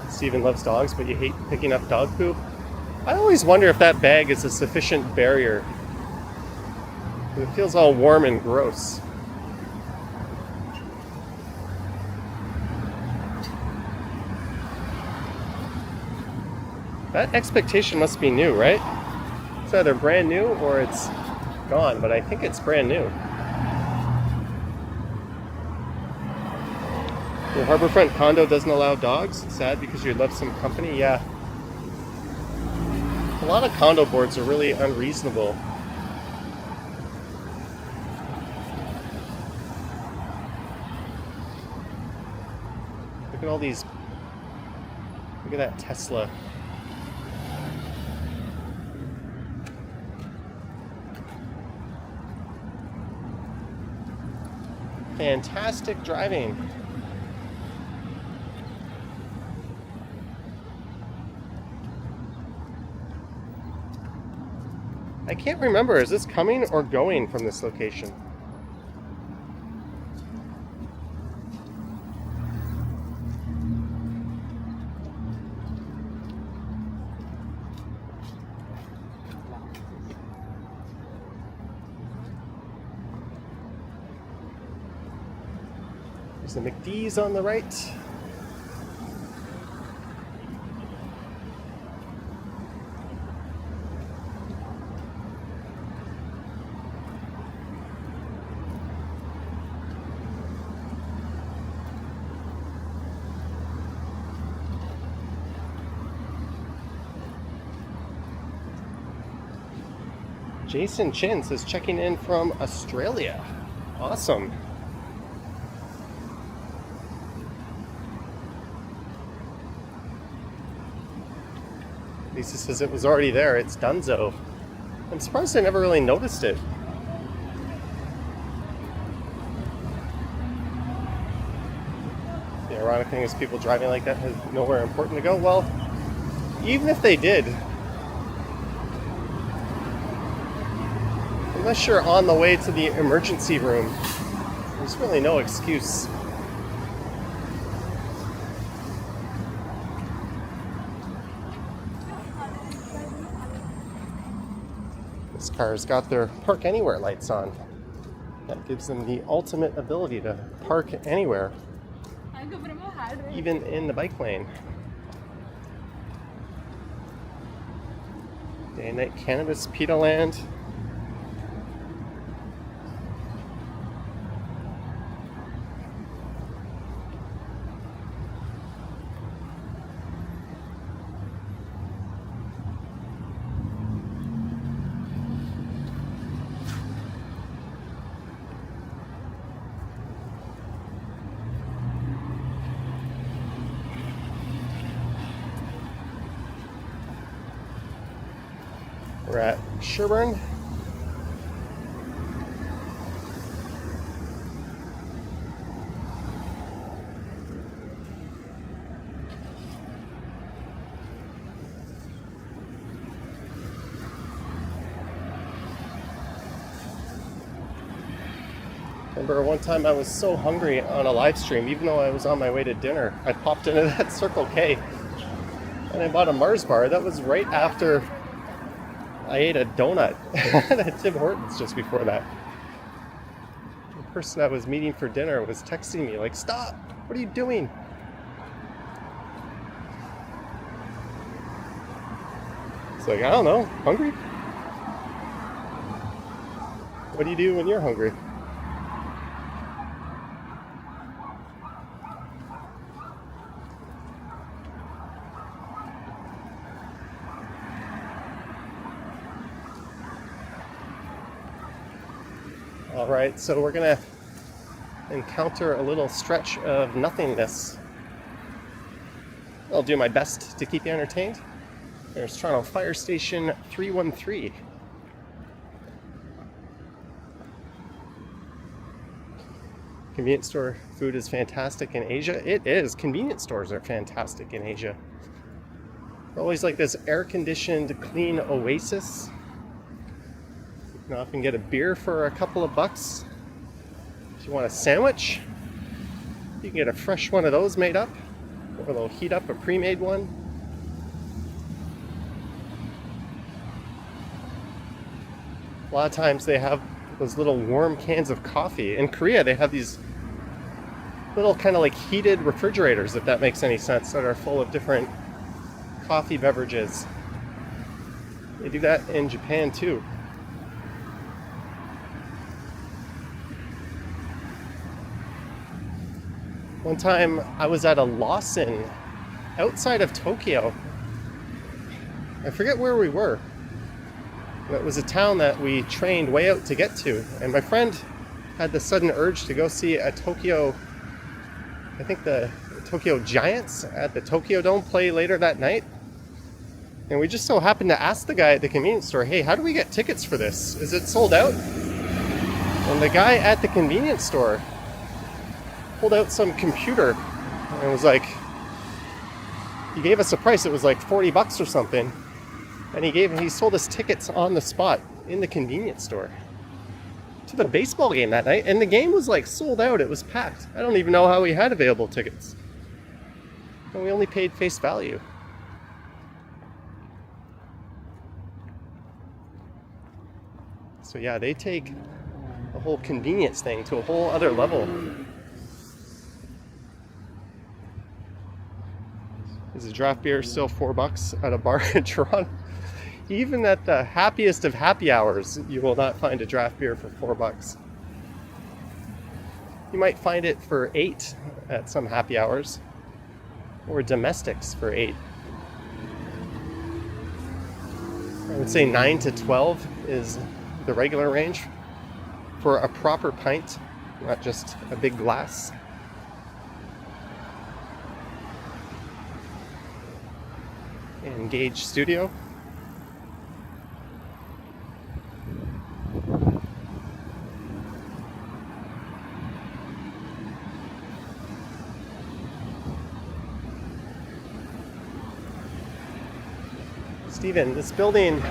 Steven loves dogs, but you hate picking up dog poop. I always wonder if that bag is a sufficient barrier. It feels all warm and gross. That expectation must be new, right? It's either brand new or it's gone, but I think it's brand new. Your Harborfront condo doesn't allow dogs? Sad because you'd love some company? Yeah. A lot of condo boards are really unreasonable. Look at all these. Look at that Tesla. Fantastic driving. I can't remember, is this coming or going from this location? There's the McD's on the right. Jason Chin says checking in from Australia. Awesome. Lisa says it was already there. It's donezo. I'm surprised I never really noticed it. The ironic thing is people driving like that have nowhere important to go. Well, even if they did, unless you're on the way to the emergency room, there's really no excuse. This car's got their park anywhere lights on. That gives them the ultimate ability to park anywhere, even in the bike lane. Day and night cannabis, PETA land. We're at Sherburne. Remember one time I was so hungry on a live stream, even though I was on my way to dinner, I popped into that Circle K and I bought a Mars bar. That was right after I ate a donut at Tim Hortons just before that. The person I was meeting for dinner was texting me like, "Stop! What are you doing?" It's like, I don't know, hungry? What do you do when you're hungry? All right, so we're gonna encounter a little stretch of nothingness. I'll do my best to keep you entertained. There's Toronto Fire Station 313. Convenience store food is fantastic in Asia. It is. Convenience stores are fantastic in Asia. They're always like this air-conditioned, clean oasis. You can often get a beer for a couple of bucks. If you want a sandwich, you can get a fresh one of those made up, or they'll heat up a pre-made one. A lot of times they have those little warm cans of coffee. In Korea, they have these little kind of like heated refrigerators, if that makes any sense, that are full of different coffee beverages. They do that in Japan too. One time I was at a Lawson outside of Tokyo. I forget where we were. It was a town that we trained way out to get to. And my friend had the sudden urge to go see a Tokyo, I think the Tokyo Giants at the Tokyo Dome play later that night. And we just so happened to ask the guy at the convenience store, "Hey, how do we get tickets for this? Is it sold out?" And the guy at the convenience store pulled out some computer and was like, he gave us a price. It was like $40 or something. And he sold us tickets on the spot in the convenience store to the baseball game that night. And the game was like sold out. It was packed. I don't even know how we had available tickets. And we only paid face value. So yeah, they take the whole convenience thing to a whole other level. Is a draft beer still $4 at a bar in Toronto? Even at the happiest of happy hours, you will not find a draft beer for $4. You might find it for $8 at some happy hours, or domestics for $8. I would say 9 to 12 is the regular range for a proper pint, not just a big glass. Engage Studio. Stephen, this building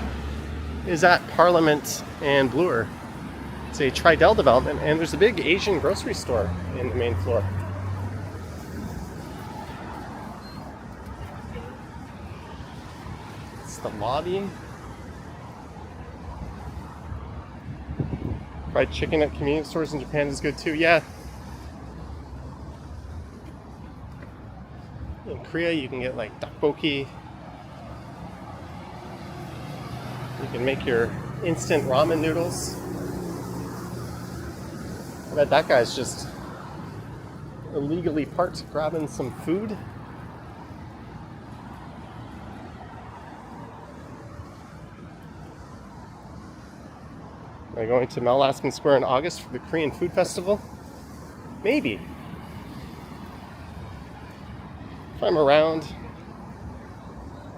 is at Parliament and Bloor. It's a Tridel development, and there's a big Asian grocery store in the main floor. It's the lobby. Fried chicken at convenience stores in Japan is good too. Yeah. In Korea, you can get like tteokbokki. You can make your instant ramen noodles. I bet that guy's just illegally parked grabbing some food. Am I going to Mel Lastman Square in August for the Korean Food Festival? Maybe. If I'm around,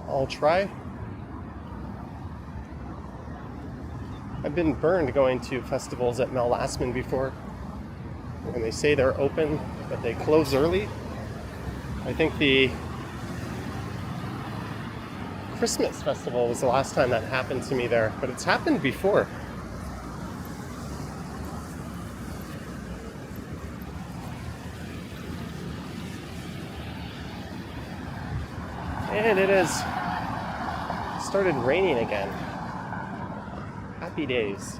I'll try. I've been burned going to festivals at Mel Lastman before, and they say they're open, but they close early. I think the Christmas festival was the last time that happened to me there, but it's happened before. And it has started raining again. Happy days.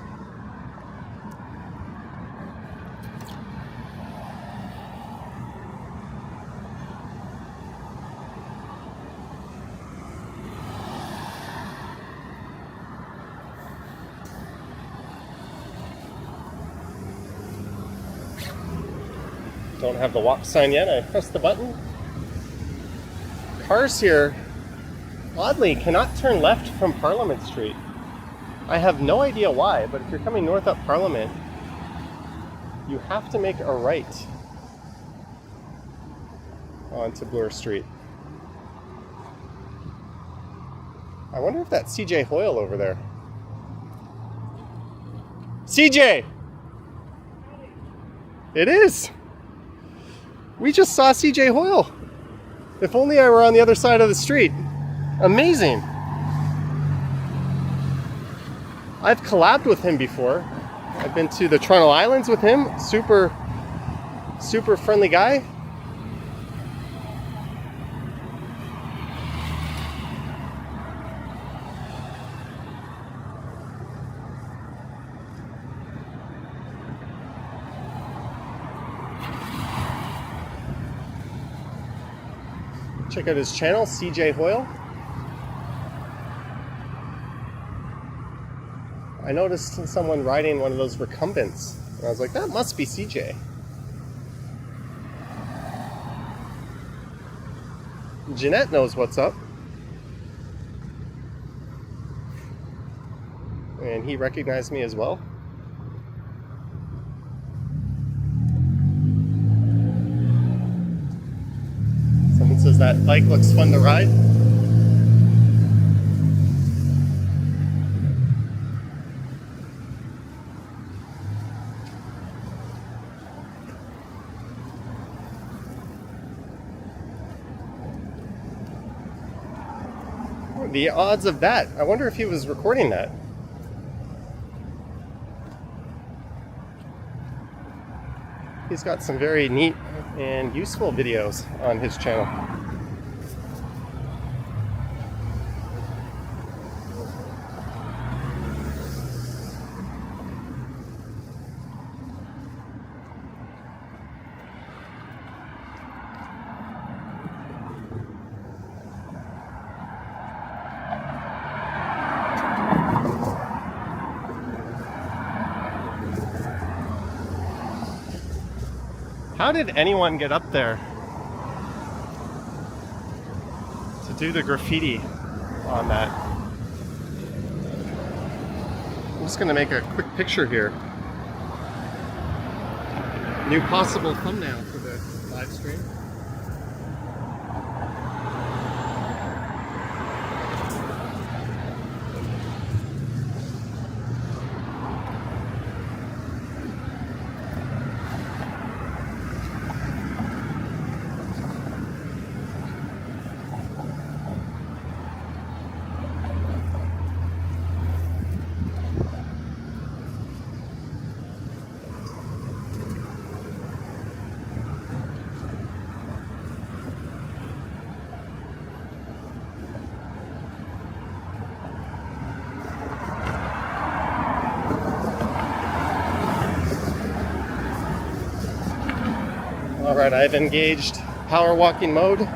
Don't have the walk sign yet. I pressed the button. Cars here, oddly, cannot turn left from Parliament Street. I have no idea why, but if you're coming north up Parliament, you have to make a right onto Bloor Street. I wonder if that's CJ Hoyle over there. CJ! It is! We just saw CJ Hoyle. If only I were on the other side of the street. Amazing. I've collabed with him before. I've been to the Toronto Islands with him. Super friendly guy. Check out his channel, CJ Hoyle. I noticed someone riding one of those recumbents, and I was like, that must be CJ. Jeanette knows what's up. And he recognized me as well. Someone says that bike looks fun to ride. The odds of that. I wonder if he was recording that. He's got some very neat and useful videos on his channel. How did anyone get up there to do the graffiti on that? just going to make a quick picture here. New possible thumbnail for the live stream. Alright, I've engaged power walking mode.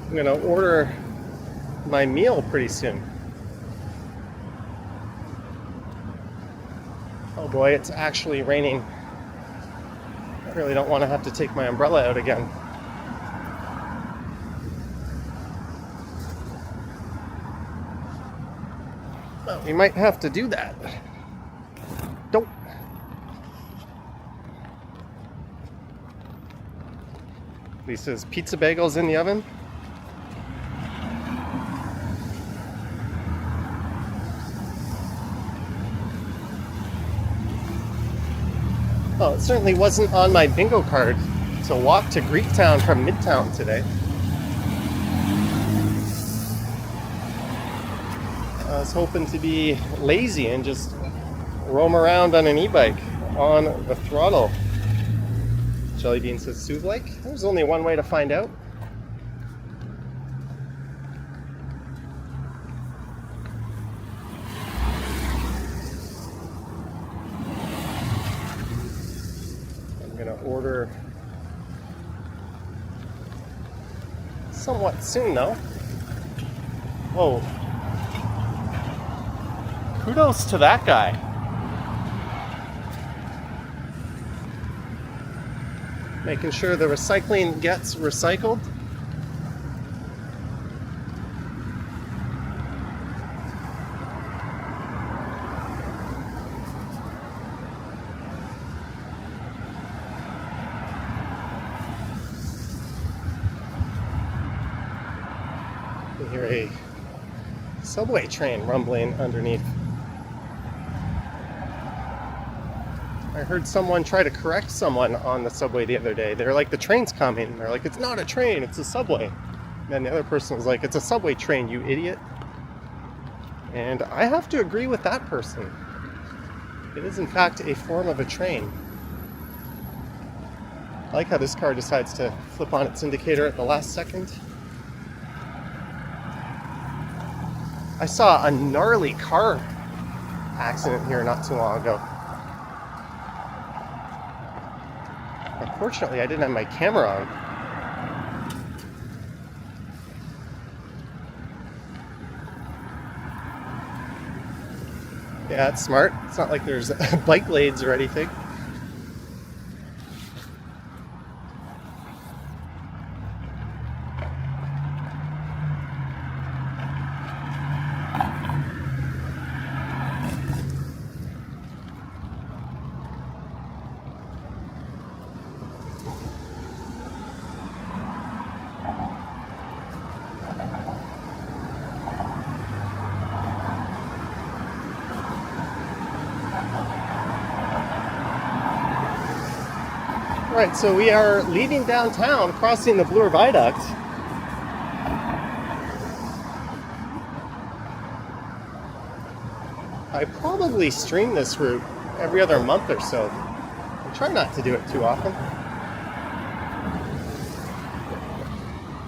I'm gonna order my meal pretty soon. Oh boy, it's actually raining. I really don't want to have to take my umbrella out again. Well, we might have to do that. Don't. Lisa's pizza bagels in the oven. Oh, it certainly wasn't on my bingo card to walk to Greektown from Midtown today. I was hoping to be lazy and just roam around on an e-bike on the throttle. Jellybean says Suv-like. There's only one way to find out. Order somewhat soon though. Whoa. Kudos to that guy. Making sure the recycling gets recycled. You hear a subway train rumbling underneath. I heard someone try to correct someone on the subway the other day. They're like, the train's coming. They're like, it's not a train, it's a subway. And then the other person was like, it's a subway train, you idiot. And I have to agree with that person. It is in fact a form of a train. I like how this car decides to flip on its indicator at the last second. I saw a gnarly car accident here not too long ago. Unfortunately, I didn't have my camera on. Yeah, it's smart. It's not like there's bike lanes or anything. Right, so we are leaving downtown, crossing the Bloor Viaduct. I probably stream this route every other month or so. I try not to do it too often.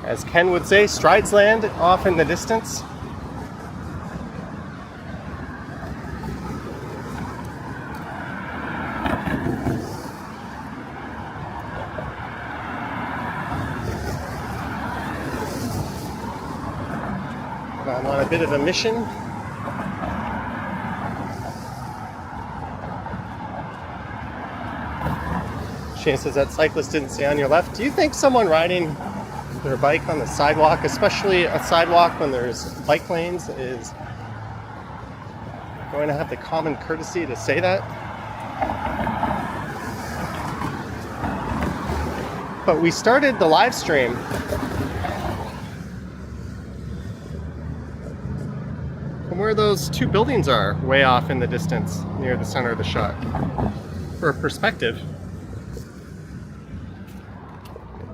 As Ken would say, strides land off in the distance. I'm on a bit of a mission. Chances that cyclist didn't stay on your left. Do you think someone riding their bike on the sidewalk, especially a sidewalk when there's bike lanes, is going to have the common courtesy to say that? But we started the live stream from where those two buildings are, way off in the distance near the center of the shot. For perspective,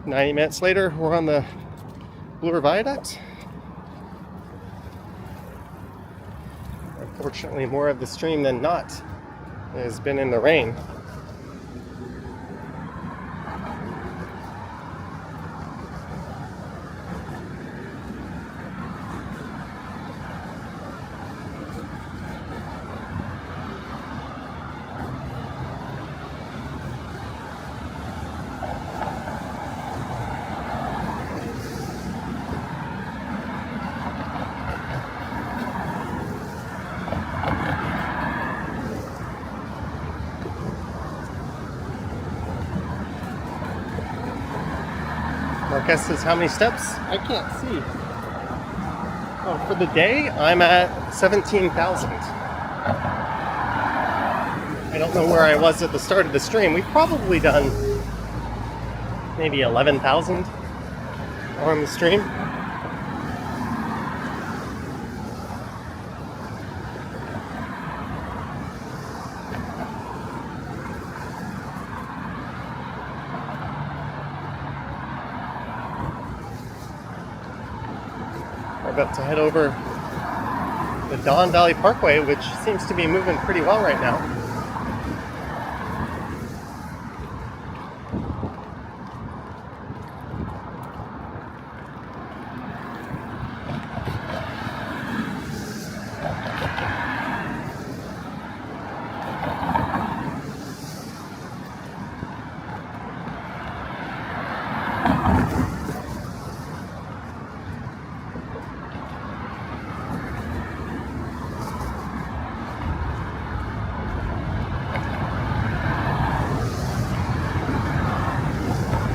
90 minutes later, we're on the Bloor Viaduct. Unfortunately, more of the stream than not has been in the rain. Guess is how many steps? I can't see. Oh, for the day, I'm at 17,000. I don't know where I was at the start of the stream. We've probably done maybe 11,000 on the stream. About to head over the Don Valley Parkway, which seems to be moving pretty well right now.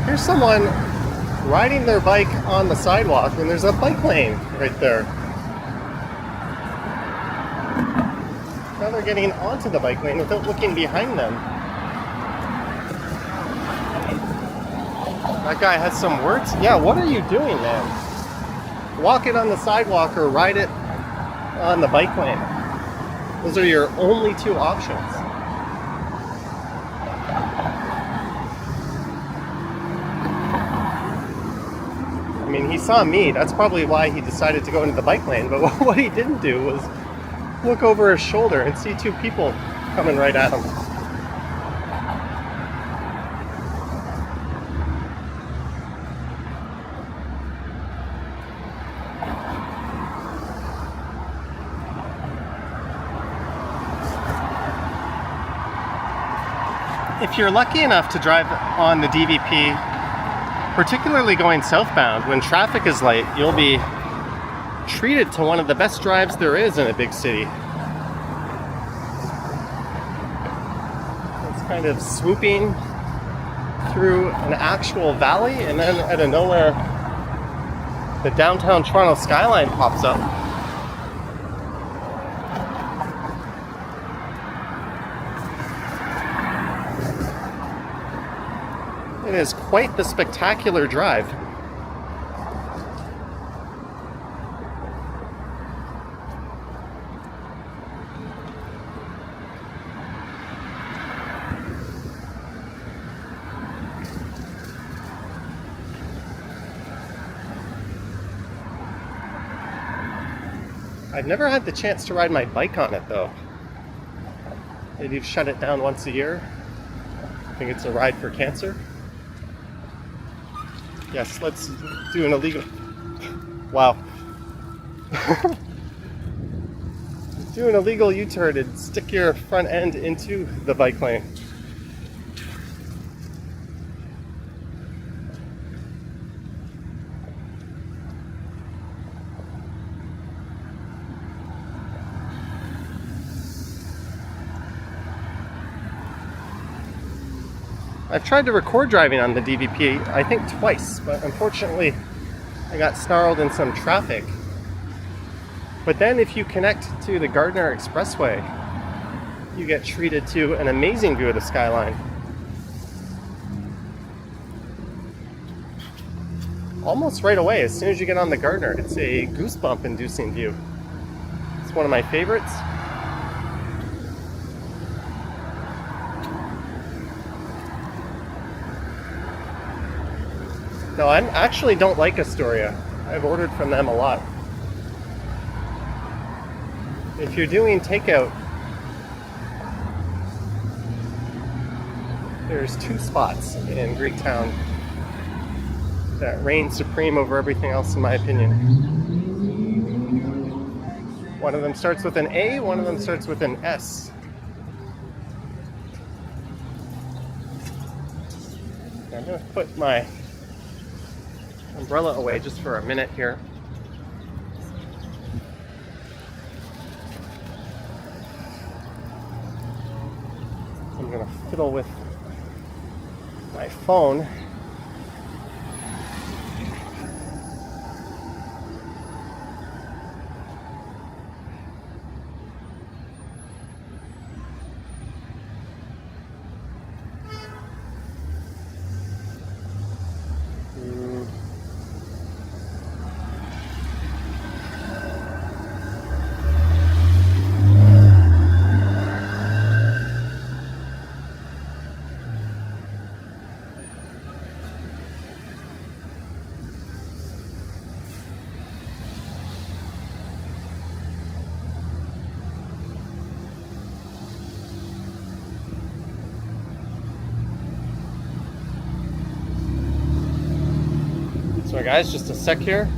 Here's someone riding their bike on the sidewalk and there's a bike lane right there. Now they're getting onto the bike lane without looking behind them. That guy has some words. Yeah, what are you doing, man? Walk it on the sidewalk or ride it on the bike lane. Those are your only two options. I mean, he saw me. That's probably why he decided to go into the bike lane. But what he didn't do was look over his shoulder and see two people coming right at him. If you're lucky enough to drive on the DVP, particularly going southbound, when traffic is light, you'll be treated to one of the best drives there is in a big city. It's kind of swooping through an actual valley, and then out of nowhere, the downtown Toronto skyline pops up. It is quite the spectacular drive. I've never had the chance to ride my bike on it though. They've shut it down once a year. I think it's a ride for cancer. Yes, let's do an illegal... Wow. Do an illegal U-turn and stick your front end into the bike lane. I've tried to record driving on the DVP, I think twice, but unfortunately I got snarled in some traffic. But then if you connect to the Gardner Expressway, you get treated to an amazing view of the skyline. Almost right away, as soon as you get on the Gardner, it's a goosebump-inducing view. It's one of my favorites. No, I actually don't like Astoria. I've ordered from them a lot. If you're doing takeout, there's 2 spots in Greektown that reign supreme over everything else, in my opinion. One of them starts with an A, one of them starts with an S. I'm going to put my umbrella away just for a minute here. I'm going to fiddle with my phone. So guys, just a sec here.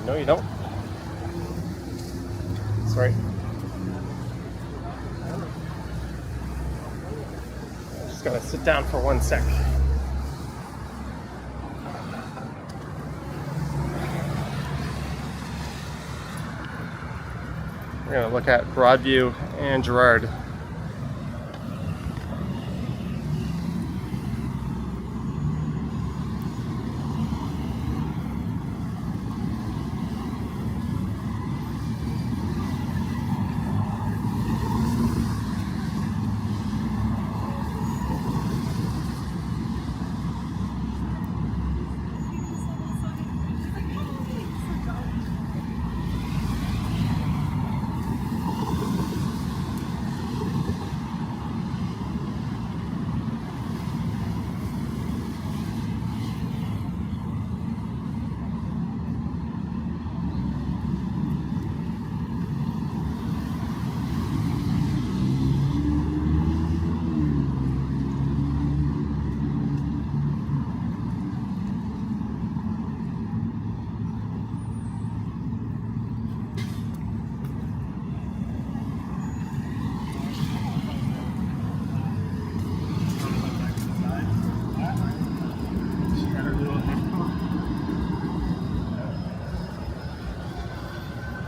No, you don't. Sorry. I just gotta sit down for 1 sec. We're going to look at Broadview and Girard.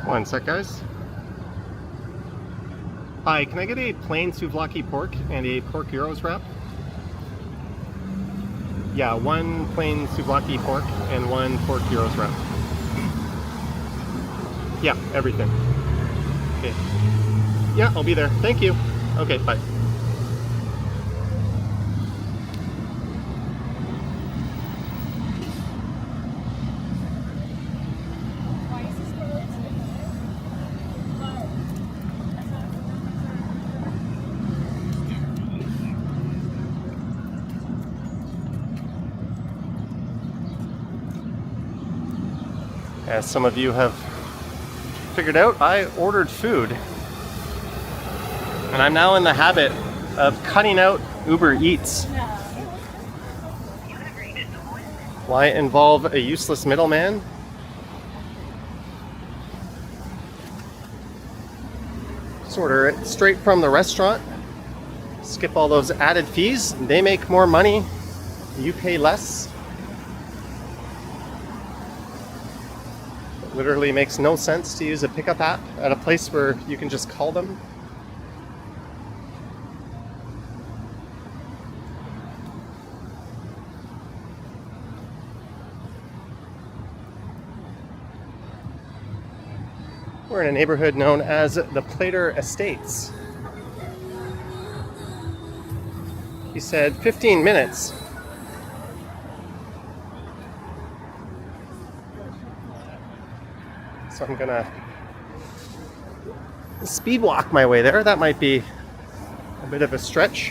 One sec, guys. Hi, can I get a plain souvlaki pork and a pork gyros wrap? Yeah, 1 plain souvlaki pork and 1 pork gyros wrap. Yeah, everything. Okay. Yeah, I'll be there. Thank you. Okay, bye. As some of you have figured out I ordered food. And I'm now in the habit of cutting out Uber Eats. Why involve a useless middleman? Just order it straight from the restaurant. Skip all those added fees. They make more money. You pay less. It literally makes no sense to use a pickup app at a place where you can just call them. We're in a neighborhood known as the Clair Estates. He said 15 minutes. So I'm gonna speed walk my way there. That might be a bit of a stretch.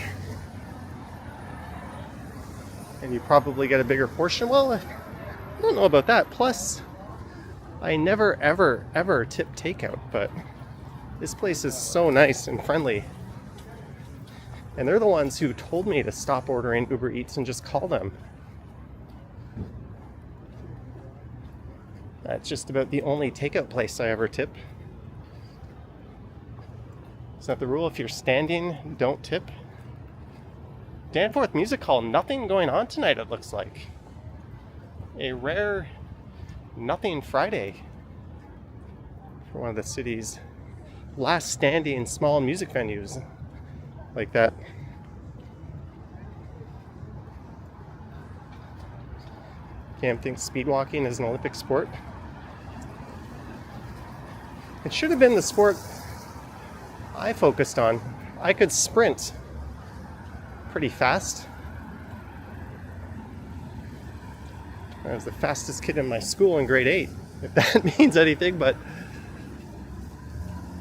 And you probably get a bigger portion. Well, I don't know about that. Plus, I never, ever, ever tip takeout, but this place is so nice and friendly. And they're the ones who told me to stop ordering Uber Eats and just call them. That's just about the only takeout place I ever tip. Is that the rule? If you're standing, don't tip? Danforth Music Hall, nothing going on tonight, it looks like. A rare nothing Friday for one of the city's last standing small music venues like that. Cam thinks speed walking is an Olympic sport. It should have been the sport I focused on. I could sprint pretty fast. I was the fastest kid in my school in grade 8, if that means anything, but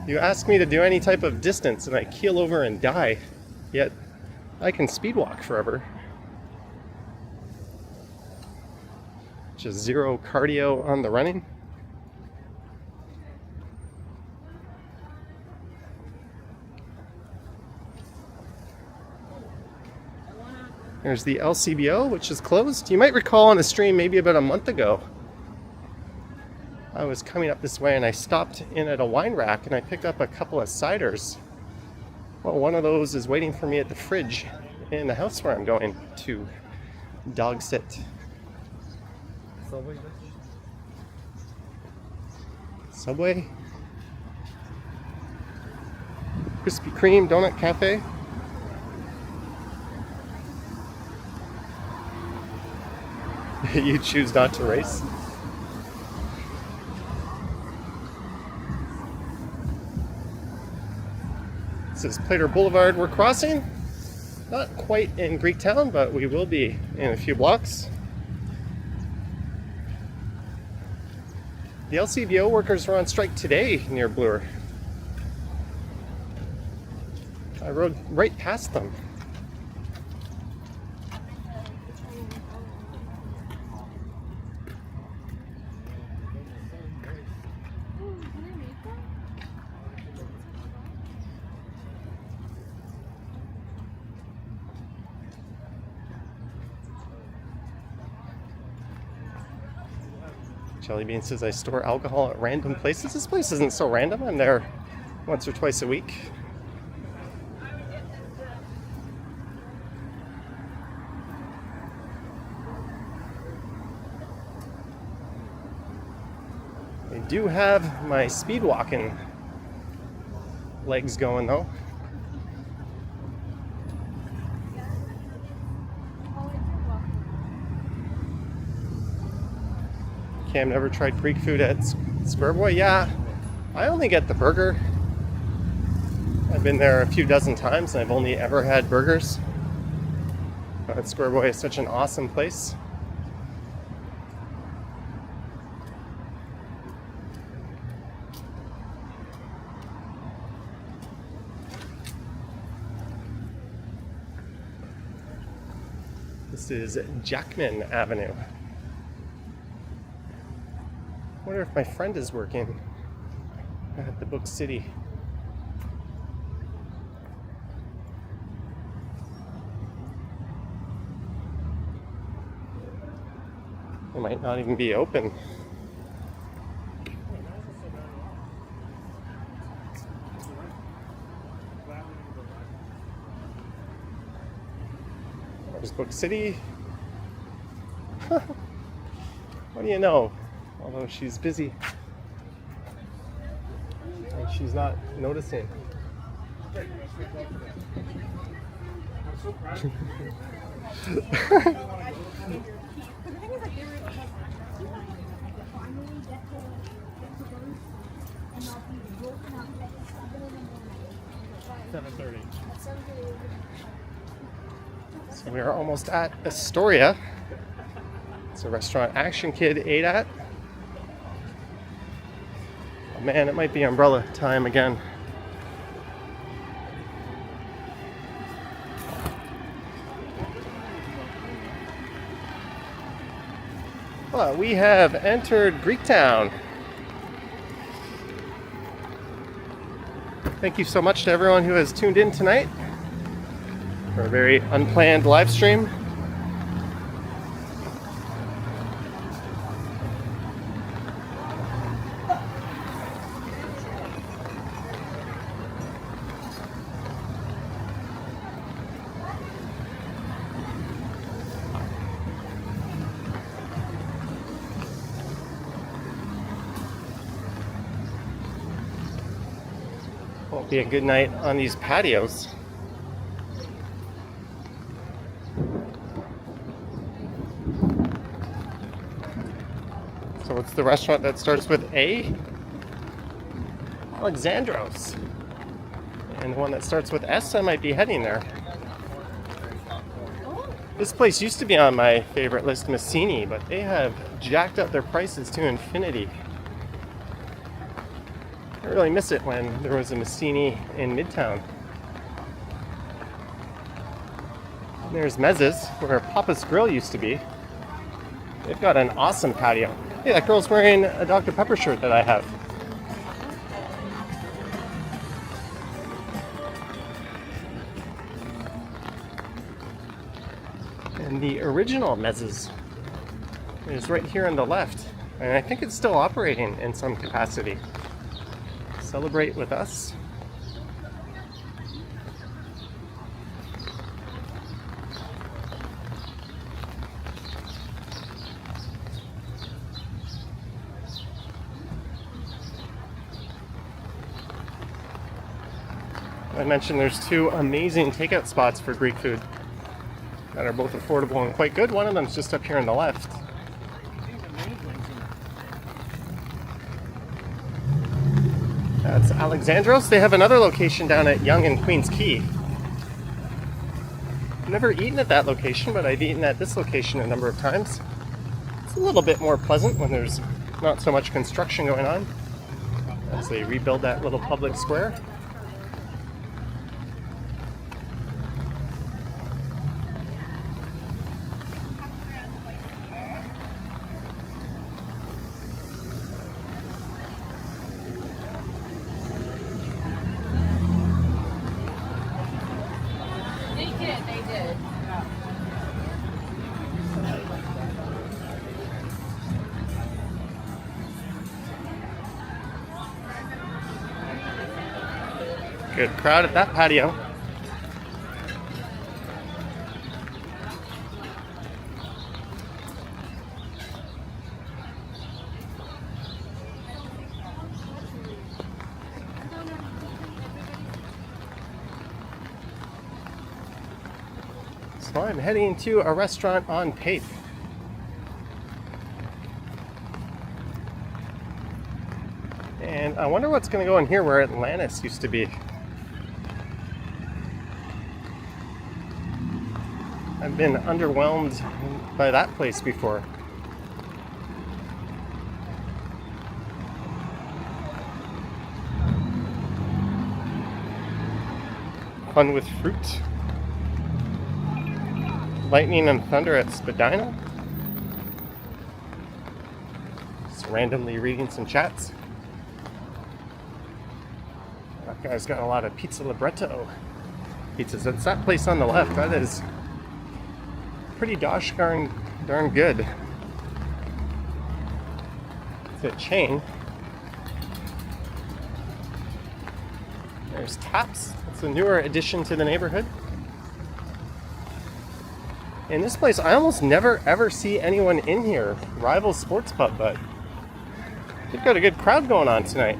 you ask me to do any type of distance and I keel over and die, yet I can speed walk forever. Just zero cardio on the running. There's the LCBO, which is closed. You might recall on a stream maybe about a month ago, I was coming up this way and I stopped in at a wine rack and I picked up a couple of ciders. Well, one of those is waiting for me at the fridge in the house where I'm going to dog sit. Subway. Krispy Kreme Donut Cafe. You choose not to race. This is Plater Boulevard we're crossing. Not quite in Greektown, but we will be in a few blocks. The LCBO workers are on strike today near Bloor. I rode right past them. Jelly Bean says I store alcohol at random places. This place isn't so random. I'm there once or twice a week. I do have my speed walking legs going though. Cam never tried Greek food at Square Boy? Yeah, I only get the burger. I've been there a few dozen times and I've only ever had burgers. But Square Boy is such an awesome place. This is Jackman Avenue. I wonder if my friend is working. at the Book City. It might not even be open. There's Book City. What do you know? Although she's busy. And she's not noticing. So we are almost at Astoria. It's a restaurant Action Kid ate at. Oh man, it might be umbrella time again. Well, we have entered Greektown. Thank you so much to everyone who has tuned in tonight for a very unplanned live stream. Won't be a good night on these patios. So what's the restaurant that starts with A? Alexandros. And the one that starts with S, I might be heading there. This place used to be on my favorite list, Massini, but they have jacked up their prices to infinity. I really miss it when there was a Massini in Midtown. And there's Mez's, where Papa's Grill used to be. They've got an awesome patio. Hey, that girl's wearing a Dr. Pepper shirt that I have. And the original Mez's is right here on the left. And I think it's still operating in some capacity. Celebrate with us. I mentioned there's two amazing takeout spots for Greek food that are both affordable and quite good. One of them's just up here on the left. That's Alexandros. They have another location down at Yonge and Queens Quay. I've never eaten at that location, but I've eaten at this location a number of times. It's a little bit more pleasant when there's not so much construction going on as they rebuild that little public square. Good crowd at that patio. So I'm heading to a restaurant on Pape. And I wonder what's going to go in here where Atlantis used to be. I've been underwhelmed by that place before. Fun with fruit. Lightning and thunder at Spadina. Just randomly reading some chats. That guy's got a lot of pizza libretto pizzas. It's that place on the left. That is pretty darn good. It's a chain. There's Taps. It's a newer addition to the neighborhood. In this place, I almost never ever see anyone in here. Rival Sports Pub, but they've got a good crowd going on tonight.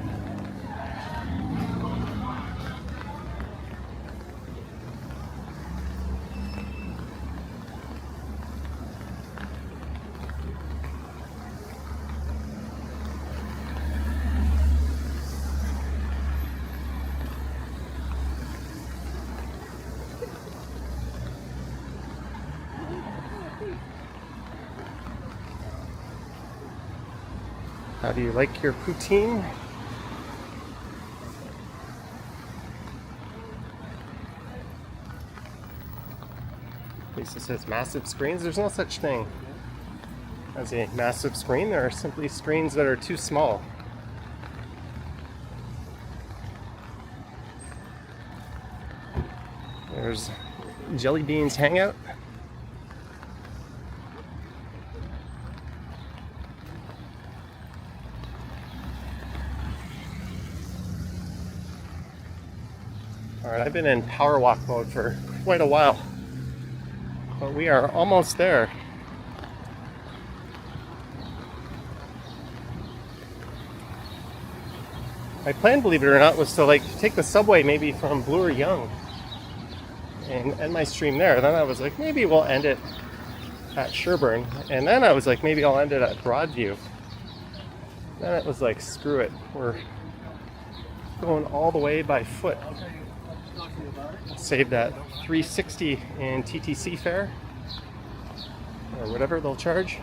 How do you like your poutine? Lisa says massive screens. There's no such thing as a massive screen. There are simply screens that are too small. There's Jelly Beans Hangout. Alright, I've been in power walk mode for quite a while, but we are almost there. My plan, believe it or not, was to take the subway maybe from Bloor Yonge and end my stream there. Then I was like, maybe we'll end it at Sherburne, and then I was like, maybe I'll end it at Broadview. Then it was like, screw it, we're going all the way by foot. Save that $3.60 in TTC fare or whatever they'll charge.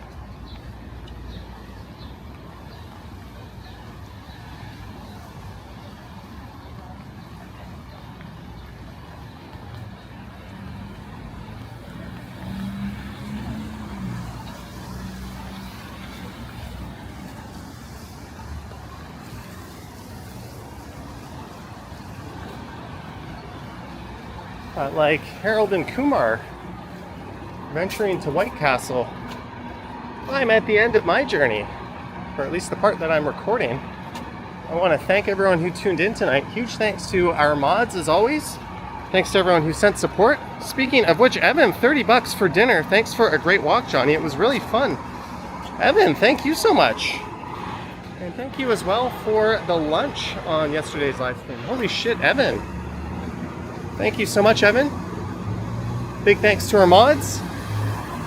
Like Harold and Kumar venturing to White Castle, I'm at the end of my journey, or at least the part that I'm recording. I want to thank everyone who tuned in tonight. Huge thanks to our mods as always. Thanks to everyone who sent support. Speaking of which, Evan, $30 for dinner. Thanks for a great walk, Johnny. It was really fun. Evan, thank you so much. And thank you as well for the lunch on yesterday's live stream. Holy shit, Evan. Thank you so much, Evan. Big thanks to our mods,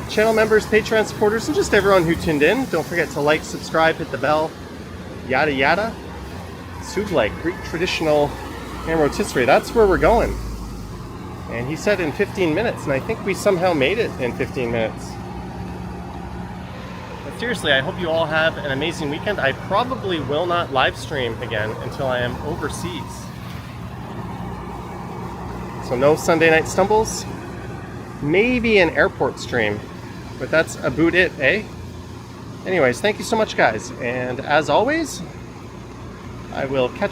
channel members, Patreon supporters, and just everyone who tuned in. Don't forget to like, subscribe, hit the bell, yada yada. Sublike, Greek traditional ham rotisserie. That's where we're going. And he said in 15 minutes, and I think we somehow made it in 15 minutes. But seriously, I hope you all have an amazing weekend. I probably will not live stream again until I am overseas. So no Sunday night stumbles, maybe an airport stream, but that's about it, eh? Anyways, thank you so much, guys, and as always, I will catch you